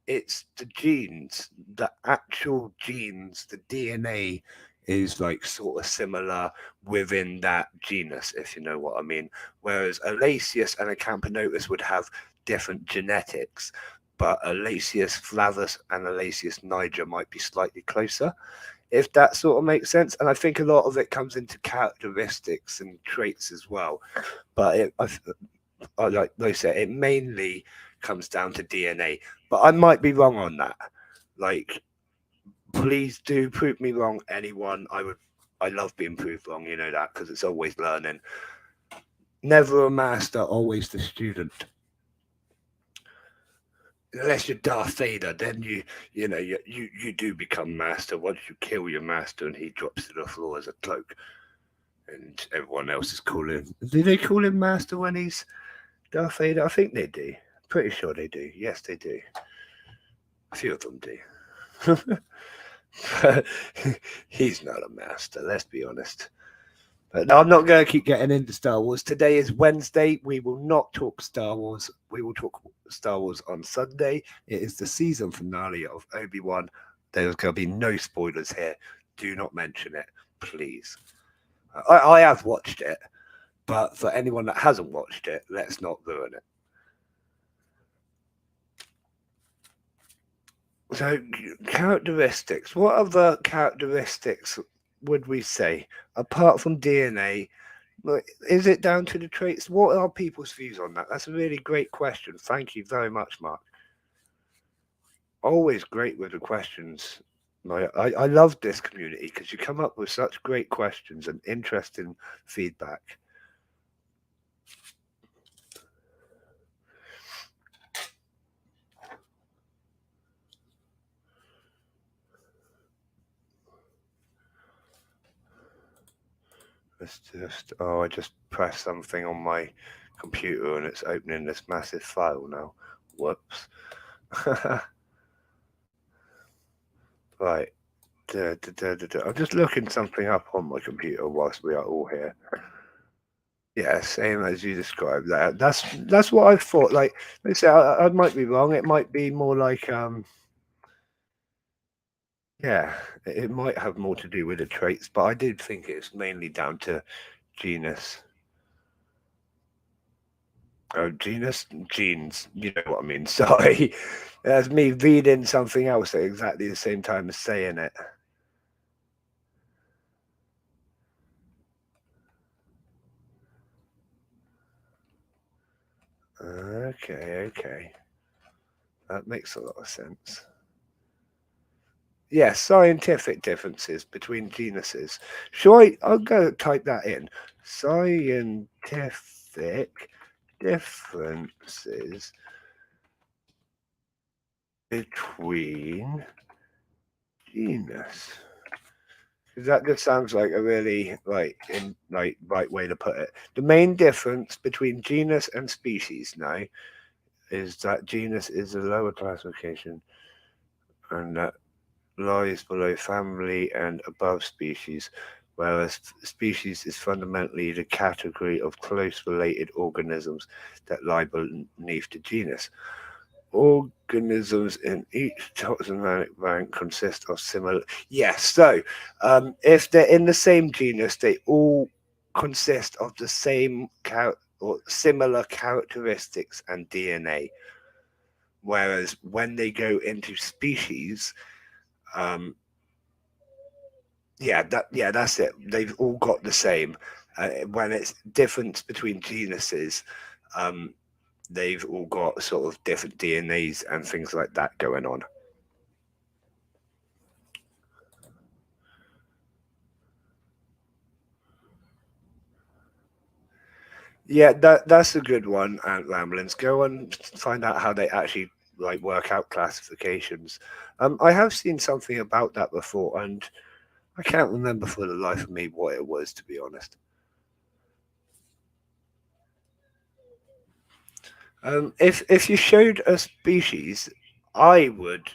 it's the genes, the actual genes, the DNA is like sort of similar within that genus, if you know what I mean. Whereas a Lasius and a Camponotus would have different genetics, but a Lasius flavus and a Lasius niger might be slightly closer, if that sort of makes sense. And I think a lot of it comes into characteristics and traits as well. But like they say, it mainly comes down to DNA. But I might be wrong on that. Like, please do prove me wrong, anyone. I love being proved wrong, you know that, because it's always learning. Never a master, always the student. Unless you're Darth Vader, then you do become master once you kill your master and he drops to the floor as a cloak, and everyone else is calling. Do they call him master when he's Darth Vader? I think they do. Pretty sure they do. Yes, they do. A few of them do. He's not a master, let's be honest. But no, I'm not going to keep getting into Star Wars. Today is Wednesday. We will not talk Star Wars. We will talk Star Wars on Sunday. It is the season finale of Obi-Wan. There's going to be no spoilers here. Do not mention it, please. I have watched it, but for anyone that hasn't watched it, let's not ruin it. So, characteristics. What other characteristics would we say apart from DNA? Like, is it down to the traits? What are people's views on that? That's a really great question. Thank you very much, Mark. Always great with the questions. I love this community because you come up with such great questions and interesting feedback. I just pressed something on my computer and it's opening this massive file now. Whoops. Right. I'm just looking something up on my computer whilst we are all here. Yeah, same as you described that. That's what I thought. Like, let's say I might be wrong. It might be more like yeah, it might have more to do with the traits, but I did think it's mainly down to genus. Oh, genus, genes. You know what I mean? Sorry, that's me reading something else at exactly the same time as saying it. Okay. That makes a lot of sense. Yeah, scientific differences between genuses. I'll go type that in. Scientific differences between genus. That just sounds like a really right way to put it. The main difference between genus and species now is that genus is a lower classification and that lies below family and above species, whereas species is fundamentally the category of close related organisms that lie beneath the genus. organisms in each taxonomic rank consist of similar. Yes, so if they're in the same genus, they all consist of the same or similar characteristics and DNA. Whereas when they go into species, that's it. They've all got the same. When it's difference between genuses, they've all got sort of different DNAs and things like that going on. Yeah, that's a good one, Ant Ramblings. Go and find out how they actually like work out classifications. I have seen something about that before, and I can't remember for the life of me what it was, to be honest. If you showed a species, I would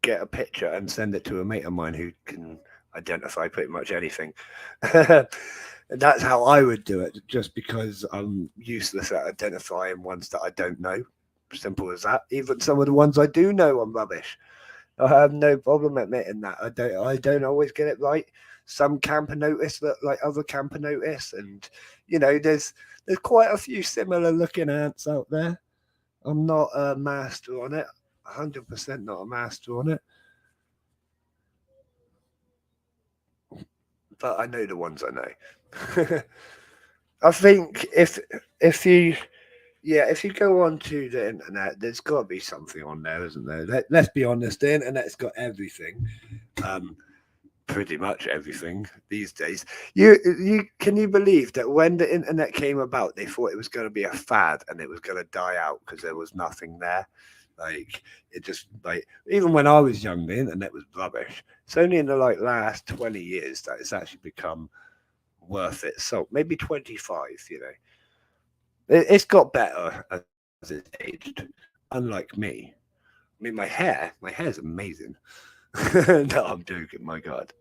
get a picture and send it to a mate of mine who can identify pretty much anything. That's how I would do it, just because I'm useless at identifying ones that I don't know. Simple as that. Even some of the ones I do know, I'm rubbish. I have no problem admitting that. I don't always get it right. Some Camponotus look like other Camponotus, and there's quite a few similar looking ants out there. I'm not a master on it. 100% not a master on it. But I know the ones I know. I think if you go onto the internet, there's got to be something on there, isn't there? Let's be honest, the internet's got everything, pretty much everything these days. You can you believe that when the internet came about, they thought it was going to be a fad and it was going to die out because there was nothing there. Like it just like even when I was young, the internet was rubbish. It's only in the last 20 years that it's actually become worth it. So maybe 25. It's got better as it's aged. Unlike me, I mean, my hair's amazing. No, I'm joking. My God,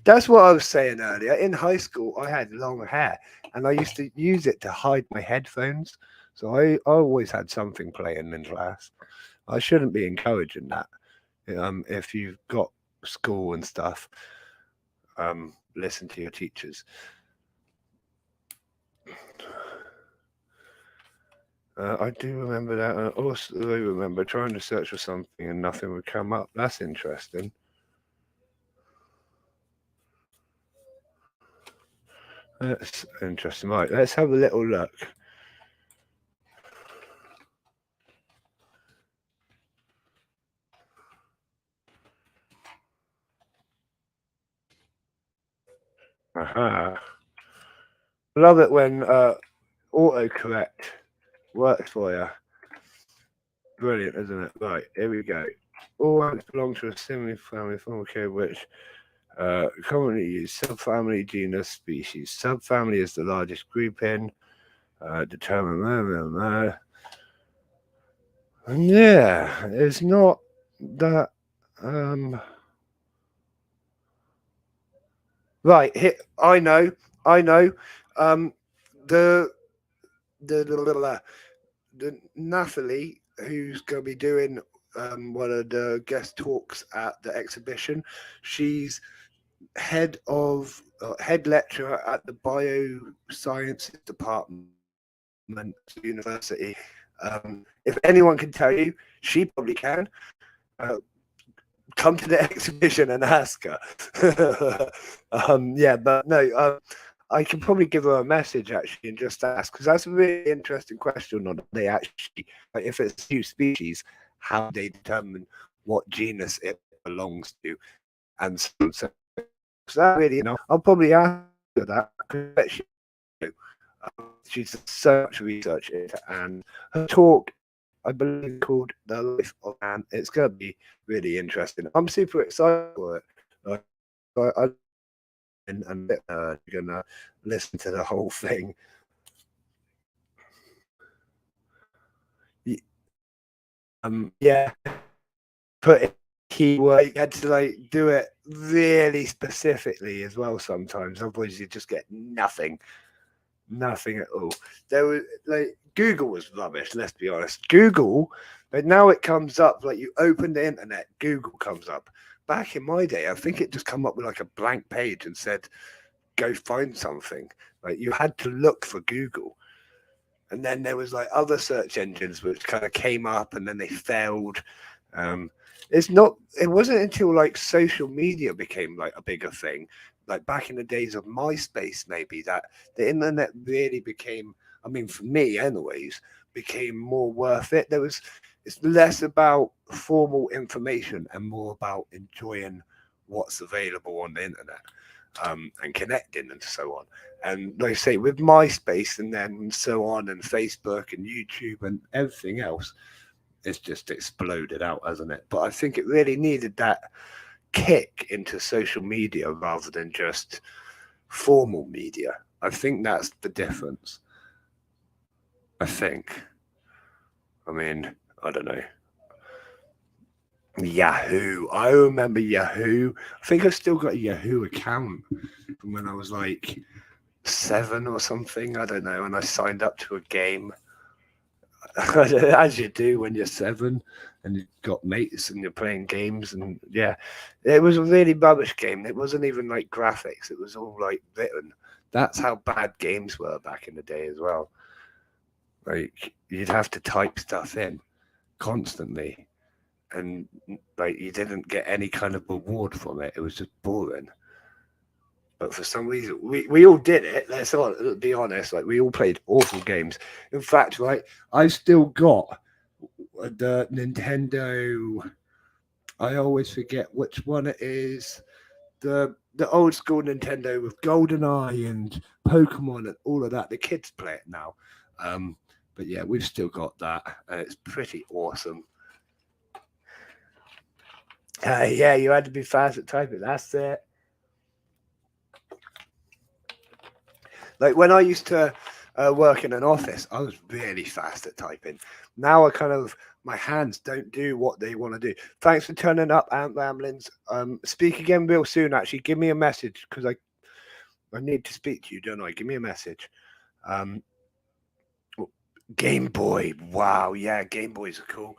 that's what I was saying earlier. In high school, I had long hair, and I used to use it to hide my headphones. So I always had something playing in class. I shouldn't be encouraging that. If you've got school and stuff, listen to your teachers. I do remember that. I also remember trying to search for something and nothing would come up. That's interesting. That's interesting. Right, let's have a little look. Aha. Love it when autocorrect works for you. Brilliant, isn't it? Right, here we go. All ants belong to a similar family form code which commonly use subfamily, genus, species. Subfamily is the largest grouping. Determine. Yeah, it's not that. Right, here, I know. The Nathalie, who's going to be doing one of the guest talks at the exhibition, she's head lecturer at the biosciences department university. If anyone can tell you, she probably can. Come to the exhibition and ask her. But no, I can probably give her a message actually and just ask, because that's a really interesting question. On they actually, if it's new species, how they determine what genus it belongs to, and so that really, I'll probably ask her that because she's so much research into, and her talk, I believe, called The Life of Ant. It's going to be really interesting. I'm super excited for it. I'm going to listen to the whole thing. Put keyword. You had to do it really specifically as well sometimes. Otherwise, you just get nothing at all. There was Google was rubbish. Let's be honest. Google But now it comes up, like you open the internet, Google comes up. Back in my day, I think it just come up with like a blank page and said, go find something. Like you had to look for Google. And then there was like other search engines which kind of came up and then they failed. Um, it wasn't until like social media became like a bigger thing, like back in the days of MySpace, maybe, that the internet really became, I mean, for me anyways, became more worth it. It's less about formal information and more about enjoying what's available on the internet, and connecting and so on. And like I say, with MySpace and then so on, and Facebook and YouTube and everything else, it's just exploded out, hasn't it? But I think it really needed that kick into social media rather than just formal media. I think that's the difference. I think. I mean, I don't know. Yahoo. I remember Yahoo. I think I've still got a Yahoo account from when I was like 7 or something. I don't know. And I signed up to a game, as you do when you're 7 and you've got mates and you're playing games. And yeah, it was a really rubbish game. It wasn't even like graphics, it was all like written. That's how bad games were back in the day as well. Like you'd have to type stuff in constantly, and like you didn't get any kind of reward from it. It was just boring. But for some reason, we all did it. Let's all be honest. Like we all played awful games. In fact, right, I've still got the Nintendo. I always forget which one it is. The old school Nintendo with GoldenEye and Pokemon and all of that. The kids play it now. But yeah, we've still got that, and it's pretty awesome. Yeah, you had to be fast at typing. That's it. Like when I used to work in an office, I was really fast at typing. Now my hands don't do what they want to do. Thanks for turning up, Ant Ramblings. Speak again real soon. Actually, give me a message because I need to speak to you, don't I? Give me a message. Game Boy. Wow, yeah, Game Boys are cool.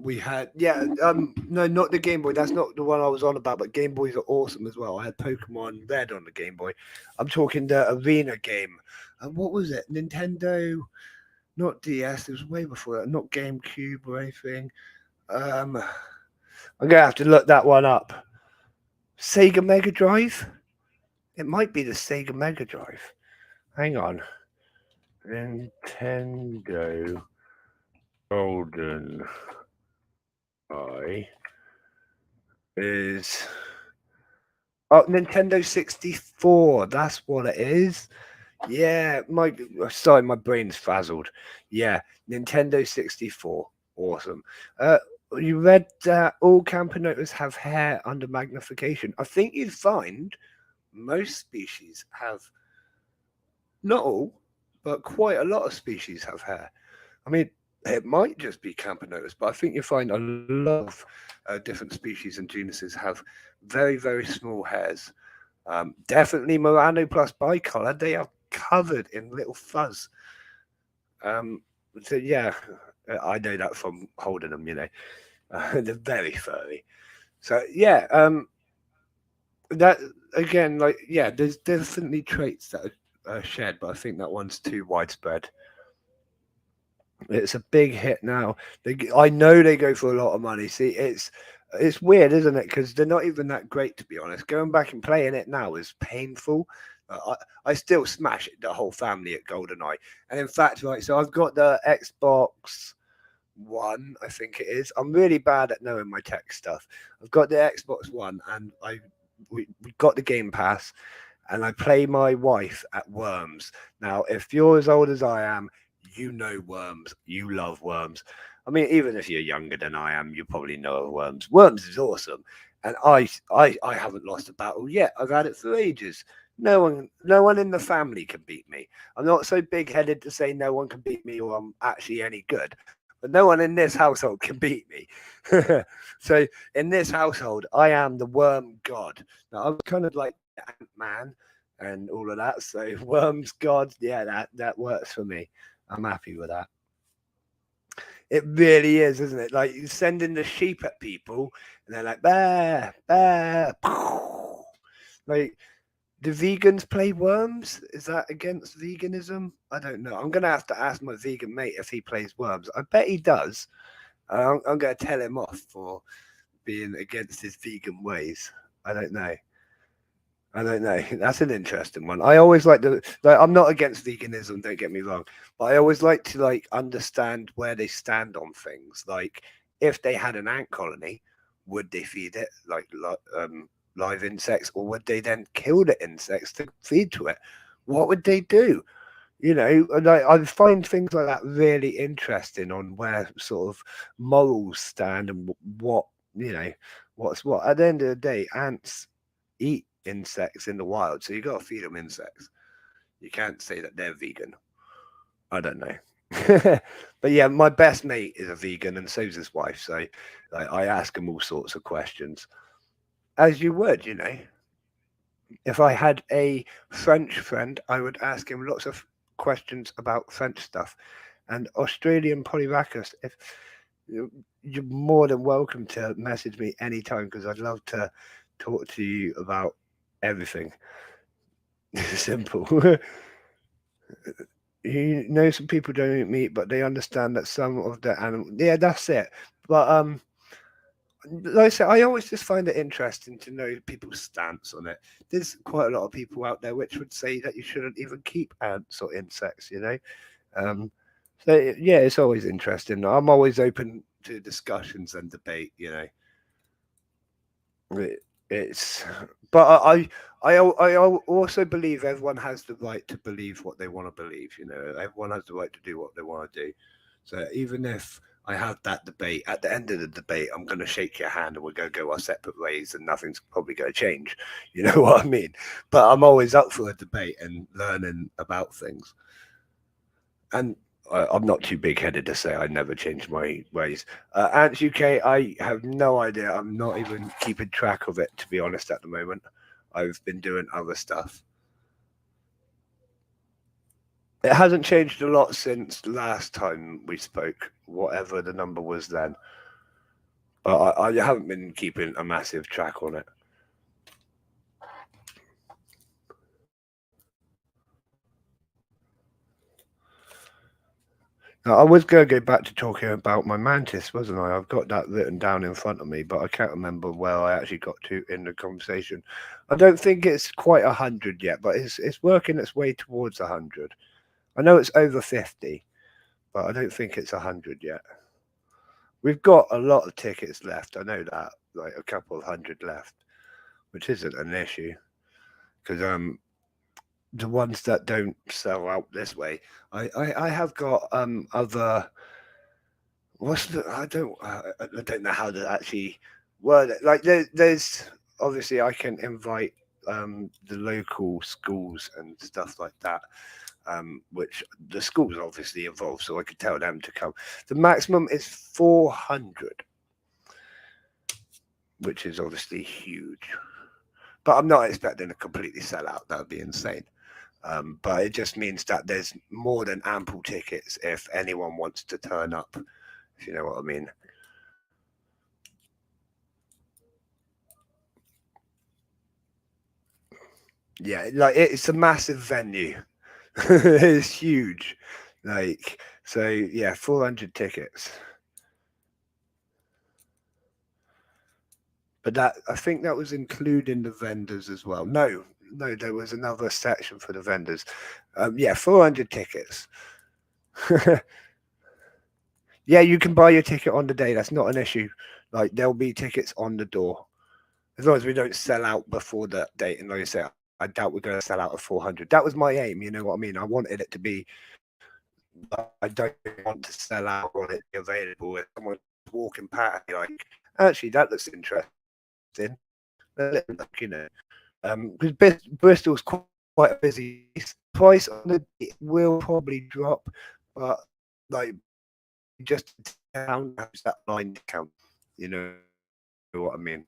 We had, no, not the Game Boy. That's not the one I was on about, but Game Boys are awesome as well. I had Pokemon Red on the Game Boy. I'm talking the arena game. And what was it? Nintendo, not DS. It was way before that. Not GameCube or anything. I'm gonna have to look that one up. Sega Mega Drive. It might be the Sega Mega Drive. Hang on. Nintendo Golden Eye is Nintendo 64. That's what it is. Yeah, my brain's frazzled. Yeah, Nintendo 64. Awesome. You read that all Camponotus have hair under magnification. I think you'd find most species have, not all, but quite a lot of species have hair. I mean, it might just be Camponotus, but I think you find a lot of different species and genuses have very, very small hairs. Definitely Murano plus bicolor. They are covered in little fuzz. So yeah, I know that from holding them. They're very furry. So yeah, that again, like yeah, there's definitely traits that are shared, but I think that one's too widespread. It's a big hit now. I know they go for a lot of money. See, it's weird, isn't it? Because they're not even that great, to be honest. Going back and playing it now is painful. I still smash it, the whole family at GoldenEye. And in fact, right, so I've got the Xbox One, I think it is. I'm really bad at knowing my tech stuff. I've got the Xbox One, and we got the Game Pass, and I play my wife at Worms. Now, if you're as old as I am, you know Worms. You love Worms. I mean, even if you're younger than I am, you probably know of Worms. Worms is awesome, and I haven't lost a battle yet. I've had it for ages. No one in the family can beat me. I'm not so big-headed to say no one can beat me or I'm actually any good, but no one in this household can beat me. So in this household, I am the worm god. Now I'm kind of like Ant-Man and all of that. So worms god, yeah, that works for me. I'm happy with that. It really is, isn't it? Like, you're sending the sheep at people, and they're like, "Bah, bah." Like, do vegans play worms? Is that against veganism? I don't know. I'm gonna have to ask my vegan mate if he plays worms. I bet he does. I'm gonna tell him off for being against his vegan ways. I don't know. I don't know. That's an interesting one. I always like to like. I'm not against veganism. Don't get me wrong, but I always like to like understand where they stand on things. Like, if they had an ant colony, would they feed it live insects, or would they then kill the insects to feed to it? What would they do? You know, and I find things like that really interesting on where sort of morals stand and what you know what's what. At the end of the day, ants eat insects in the wild, so you got to feed them insects. You can't say that they're vegan. I don't know. But yeah, my best mate is a vegan, and so's his wife. So I ask him all sorts of questions, as you would, you know. If I had a French friend, I would ask him lots of questions about French stuff. And Australian Polyracus, if you're more than welcome to message me anytime, because I'd love to talk to you about everything. Simple. You know, some people don't eat meat, but they understand that some of the animal. Yeah, that's it. But like I said, I always just find it interesting to know people's stance on it. There's quite a lot of people out there which would say that you shouldn't even keep ants or insects, you know. So yeah, it's always interesting. I'm always open to discussions and debate, you know. It's, but I also believe everyone has the right to believe what they want to believe. You know, everyone has the right to do what they want to do. So even if I have that debate, at the end of the debate, I'm going to shake your hand and we're going to go our separate ways, and nothing's probably going to change. You know what I mean? But I'm always up for a debate and learning about things. And I'm not too big headed to say I never change my ways. Ants UK, I have no idea. I'm not even keeping track of it, to be honest, at the moment. I've been doing other stuff. It hasn't changed a lot since last time we spoke, whatever the number was then. But I haven't been keeping a massive track on it. Now, I was going to go back to talking about my mantis, wasn't I? I've got that written down in front of me, but I can't remember where I actually got to in the conversation. I don't think it's quite 100 yet, but it's working its way towards 100. I know it's over 50, but I don't think it's 100 yet. We've got a lot of tickets left. I know that, like a couple of hundred left, which isn't an issue because the ones that don't sell out this way, I have got other. What's the? I don't know how to actually word it. Like there's obviously I can invite the local schools and stuff like that. Which the schools obviously involved, so I could tell them to come. The maximum is 400, which is obviously huge. But I'm not expecting to completely sell out. That would be insane. But it just means that there's more than ample tickets if anyone wants to turn up, if you know what I mean. Yeah, like it's a massive venue. It's huge. Like, so yeah, 400 tickets. But that, I think that was including the vendors as well. No, there was another section for the vendors. Yeah, 400 tickets. Yeah, you can buy your ticket on the day. That's not an issue. Like, there'll be tickets on the door. As long as we don't sell out before that date. And like I say, I doubt we're going to sell out at 400. That was my aim. You know what I mean? I wanted it to be, I don't want to sell out on it be available. If someone's walking past, like, actually, that looks interesting. You know, because Bristol's quite a busy price on the it will probably drop, but like just down that line count, you know what I mean?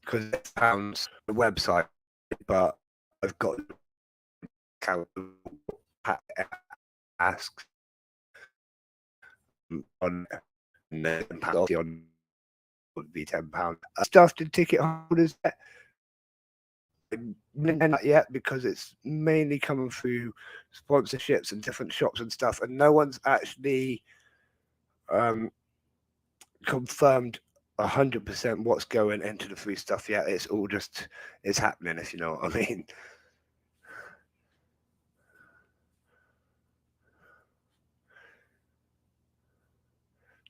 Because it's pounds the website, but I've got count asks on and then on would be £10. Stuff to ticket holders not yet because it's mainly coming through sponsorships and different shops and stuff, and no one's actually confirmed 100% what's going into the free stuff yet. It's all just it's happening, if you know what I mean.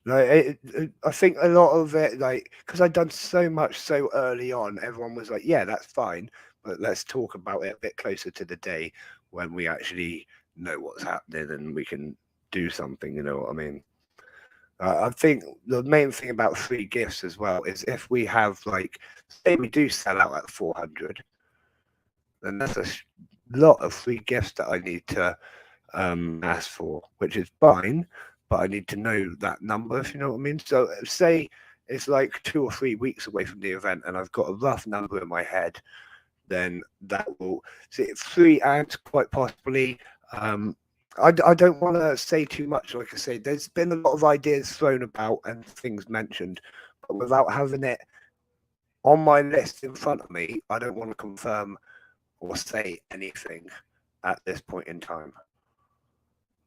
Like I think a lot of it, like, because I'd done so much so early on, everyone was like, "Yeah, that's fine, but let's talk about it a bit closer to the day when we actually know what's happening and we can do something." You know what I mean? I think the main thing about free gifts as well is if we have, like, say we do sell out at 400, then that's a lot of free gifts that I need to ask for, which is fine, but I need to know that number, if you know what I mean. So say it's like 2 or 3 weeks away from the event and I've got a rough number in my head, then that will see 3 ads quite possibly. I don't want to say too much. Like I say, there's been a lot of ideas thrown about and things mentioned, but without having it on my list in front of me, I don't want to confirm or say anything at this point in time.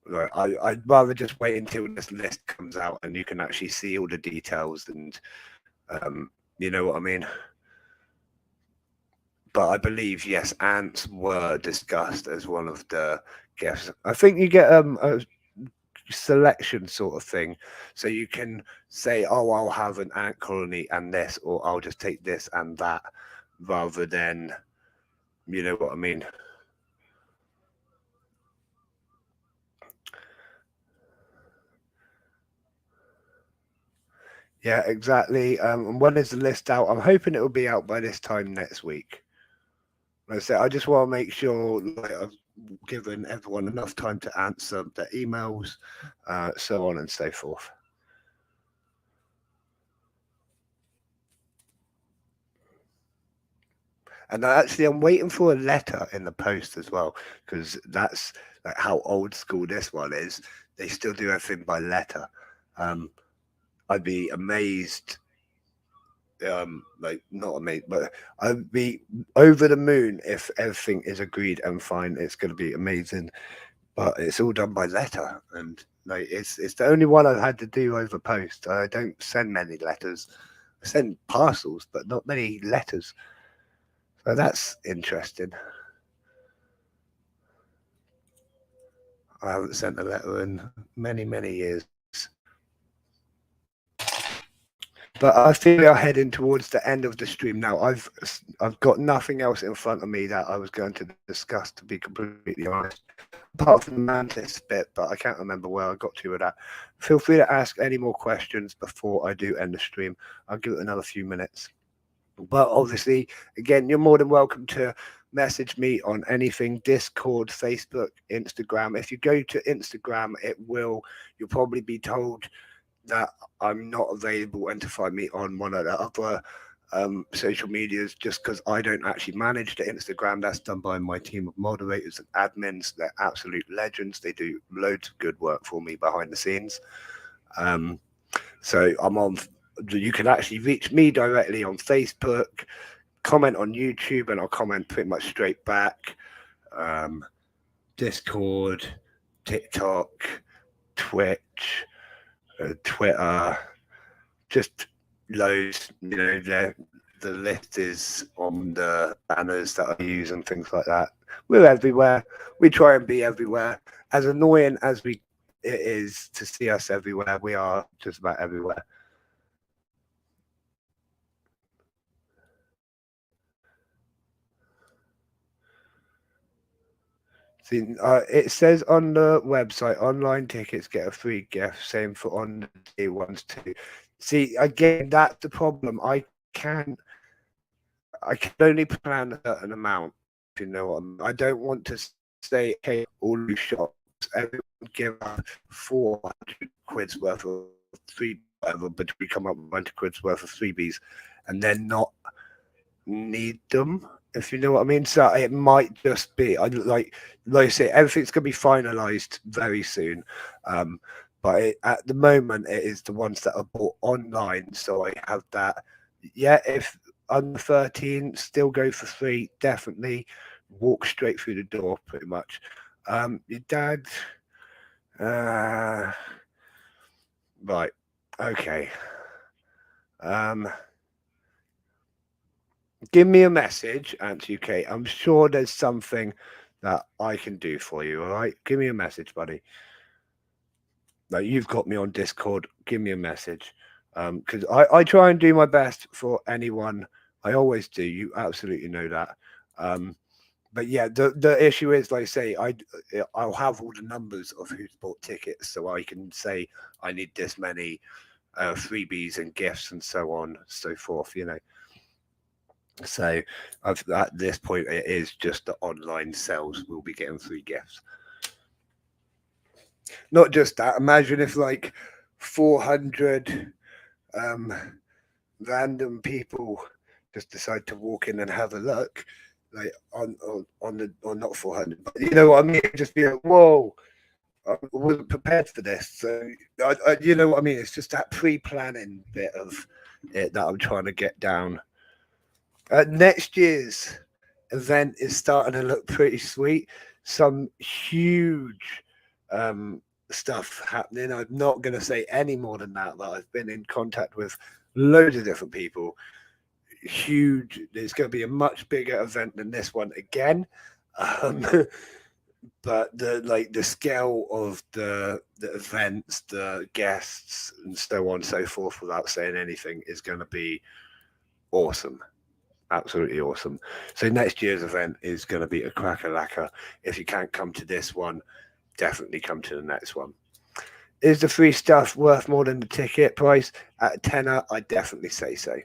Right, I'd rather just wait until this list comes out and you can actually see all the details and you know what I mean. But I believe, yes, ants were discussed as one of the gifts. I think you get a selection sort of thing, so you can say, "Oh, I'll have an ant colony and this," or "I'll just take this and that," rather than, you know what I mean. Yeah, exactly. And when is the list out? I'm hoping it will be out by this time next week. Like I said, I just want to make sure like I've given everyone enough time to answer their emails, so on and so forth. And actually, I'm waiting for a letter in the post as well, because that's like how old school this one is. They still do everything by letter. I'd be amazed, like not amazed, but I'd be over the moon if everything is agreed and fine. It's going to be amazing, but it's all done by letter, and like it's the only one I've had to do over post. I don't send many letters. I send parcels, but not many letters. So that's interesting. I haven't sent a letter in many, many years. But I feel we are heading towards the end of the stream now. I've got nothing else in front of me that I was going to discuss, to be completely honest, apart from the Mantis bit, but I can't remember where I got to with that. Feel free to ask any more questions before I do end the stream. I'll give it another few minutes. But obviously, again, you're more than welcome to message me on anything: Discord, Facebook, Instagram. If you go to Instagram, you'll probably be told that I'm not available and to find me on one of the other social medias, just because I don't actually manage the Instagram. That's done by my team of moderators and admins. They're absolute legends. They do loads of good work for me behind the scenes. So I'm on. You can actually reach me directly on Facebook, comment on YouTube, and I'll comment pretty much straight back. Discord, TikTok, Twitch, Twitter, just loads. You know, the list is on the banners that I use and things like that. We're everywhere. We try and be everywhere. As annoying as it is to see us everywhere, we are just about everywhere. See, it says on the website, online tickets get a free gift. Same for on the day ones too. See, again, that's the problem. I can only plan a certain amount. If you know what I mean. I don't want to say, okay, all these shops, everyone give up 400 quid's worth of free, whatever, but we come up with 100 quid's worth of freebies, and then not need them, if you know what I mean. So it might just be like I say, everything's gonna be finalized very soon. but at the moment it is the ones that are bought online. So I have that. Yeah, if under 13, still go for free. Definitely walk straight through the door, pretty much. Your dad. Uh, right. Okay. Give me a message, Auntie UK. I'm sure there's something that I can do for you. All right. Give me a message, buddy. Like, you've got me on Discord. Give me a message. Because I try and do my best for anyone. I always do. You absolutely know that. But yeah, the issue is, like I say, I'll have all the numbers of who's bought tickets, so I can say I need this many freebies and gifts and so on and so forth. So at this point, it is just the online sales will be getting free gifts. Not just that. Imagine if like 400 random people just decide to walk in and have a look, like on the, or not 400, but you know what I mean. It'd just be like, whoa, I wasn't prepared for this. So you know what I mean. It's just that pre-planning bit of it that I'm trying to get down. Next year's event is starting to look pretty sweet. Some huge stuff happening. I'm not going to say any more than that. But I've been in contact with loads of different people. Huge. There's going to be a much bigger event than this one again. But the scale of the events, the guests, and so on and so forth, without saying anything, is going to be awesome. Absolutely awesome. So next year's event is going to be a cracker-lacker. If you can't come to this one, definitely come to the next one. Is the free stuff worth more than the ticket price? At a tenner, I definitely say so.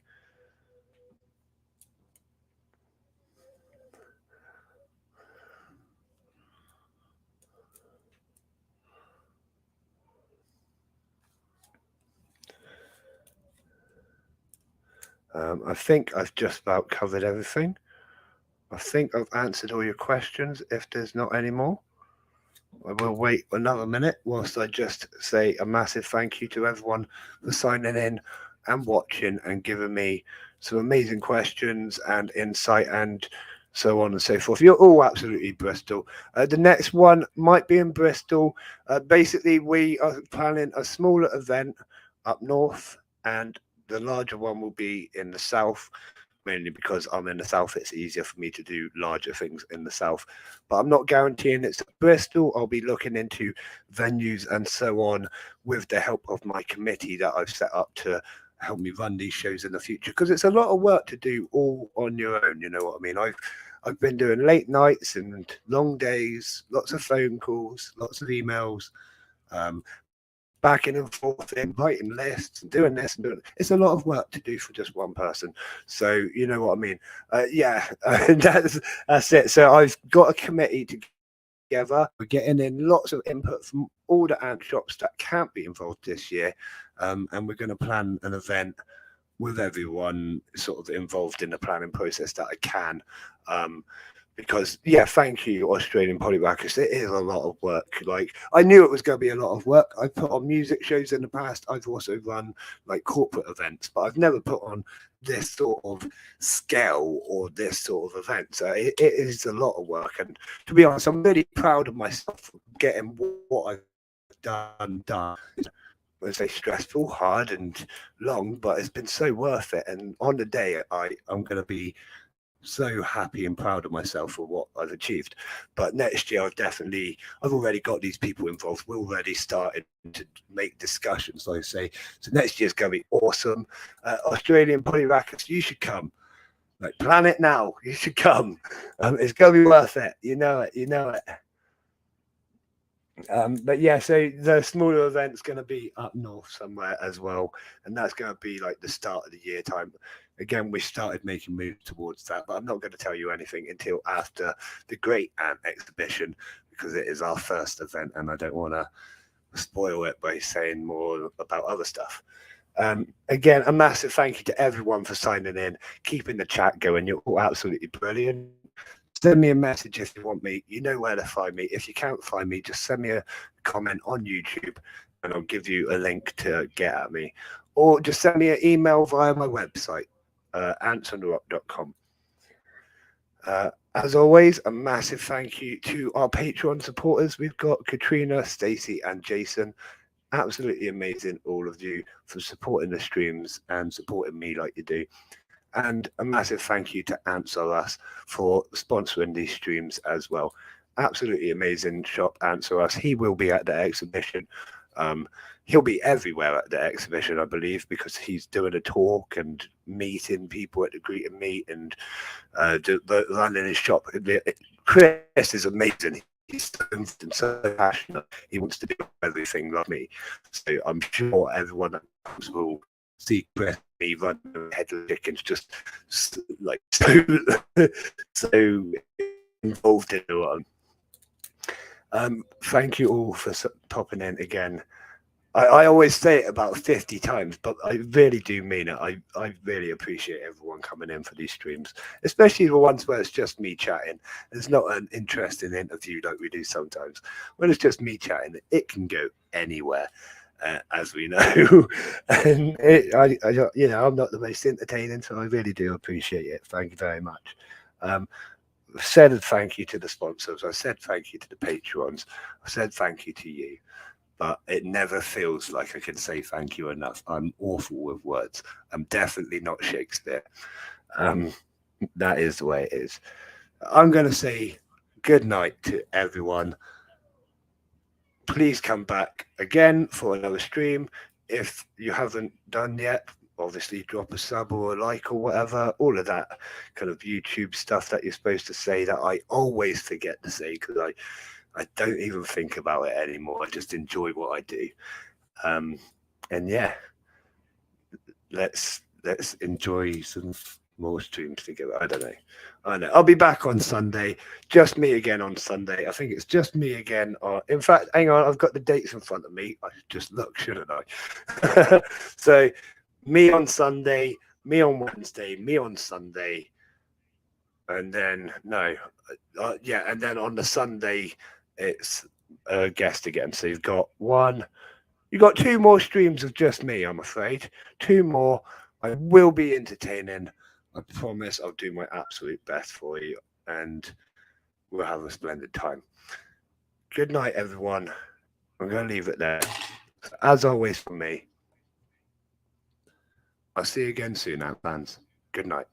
I think I've just about covered everything. I think I've answered all your questions. If there's not any more, I will wait another minute whilst I just say a massive thank you to everyone for signing in and watching and giving me some amazing questions and insight and so on and so forth. You're all absolutely Bristol. The next one might be in Bristol. Basically, we are planning a smaller event up north, and the larger one will be in the south, mainly because I'm in the south. It's easier for me to do larger things in the south, but I'm not guaranteeing it's Bristol. I'll be looking into venues and so on with the help of my committee that I've set up to help me run these shows in the future, because it's a lot of work to do all on your own. You know what I mean? I've been doing late nights and long days, lots of phone calls, lots of emails, backing and forth in writing lists and doing this and doing it's a lot of work to do for just one person. So you know what I mean. That's it. So I've got a committee together. We're getting in lots of input from all the ant shops that can't be involved this year, and we're going to plan an event with everyone sort of involved in the planning process that I can. Because thank you, Australian Polyrackers. It is a lot of work. Like, I knew it was going to be a lot of work. I put on music shows in the past. I've also run like corporate events, but I've never put on this sort of scale or this sort of event. So it is a lot of work. And to be honest, I'm really proud of myself for getting what I've done. I say stressful, hard, and long, but it's been so worth it. And on the day, I'm going to be so happy and proud of myself for what I've achieved. But next year, I've already got these people involved. We're already started to make discussions, like I say. So next year's going to be awesome. Australian Polyrackers, you should come. Like, plan it now. You should come. It's going to be worth it. You know it. But yeah, so the smaller event's going to be up north somewhere as well, and that's going to be like the start of the year time. Again, we started making moves towards that, but I'm not going to tell you anything until after the Great Ant Exhibition, because it is our first event, and I don't want to spoil it by saying more about other stuff. Again, a massive thank you to everyone for signing in, keeping the chat going. You're all absolutely brilliant. Send me a message if you want me. You know where to find me. If you can't find me, just send me a comment on YouTube and I'll give you a link to get at me, or just send me an email via my website, antsontherock.com. As always, a massive thank you to our Patreon supporters. We've got Katrina, Stacey, and Jason. Absolutely amazing, all of you, for supporting the streams and supporting me like you do. And a massive thank you to Ants R Us for sponsoring these streams as well. Absolutely amazing shop, Ants R Us. He will be at the exhibition. He'll be everywhere at the exhibition, I believe, because he's doing a talk and meeting people at the Greet and Meet and running his shop. Chris is amazing. He's so passionate. He wants to do everything like me. So I'm sure everyone that comes will see Chris, me running head of chickens, just like so involved in it. Thank you all for popping in again. I always say it about 50 times, but I really do mean it. I really appreciate everyone coming in for these streams, especially the ones where it's just me chatting. It's not an interesting interview like we do sometimes. When it's just me chatting, it can go anywhere, as we know. And I'm not the most entertaining, so I really do appreciate it. Thank you very much. Said thank you to the sponsors. I said thank you to the patrons. I said thank you to you. But it never feels like I can say thank you enough. I'm awful with words. I'm definitely not Shakespeare. That is the way it is. I'm going to say good night to everyone. Please come back again for another stream. If you haven't done yet, obviously drop a sub or a like or whatever. All of that kind of YouTube stuff that you're supposed to say that I always forget to say because I don't even think about it anymore. I just enjoy what I do. And yeah, let's enjoy some more streams together. I don't know. I'll be back on Sunday. Just me again on Sunday. I think it's just me again. In fact, hang on, I've got the dates in front of me. I should just look, shouldn't I? So me on Sunday, me on Wednesday, me on Sunday. And then, and then on the Sunday, it's a guest again. So you've got two more streams of just me, I'm afraid. Two more. I will be entertaining. I promise I'll do my absolute best for you and we'll have a splendid time. Good night, everyone. I'm going to leave it there. As always from me, I'll see you again soon, fans. Good night.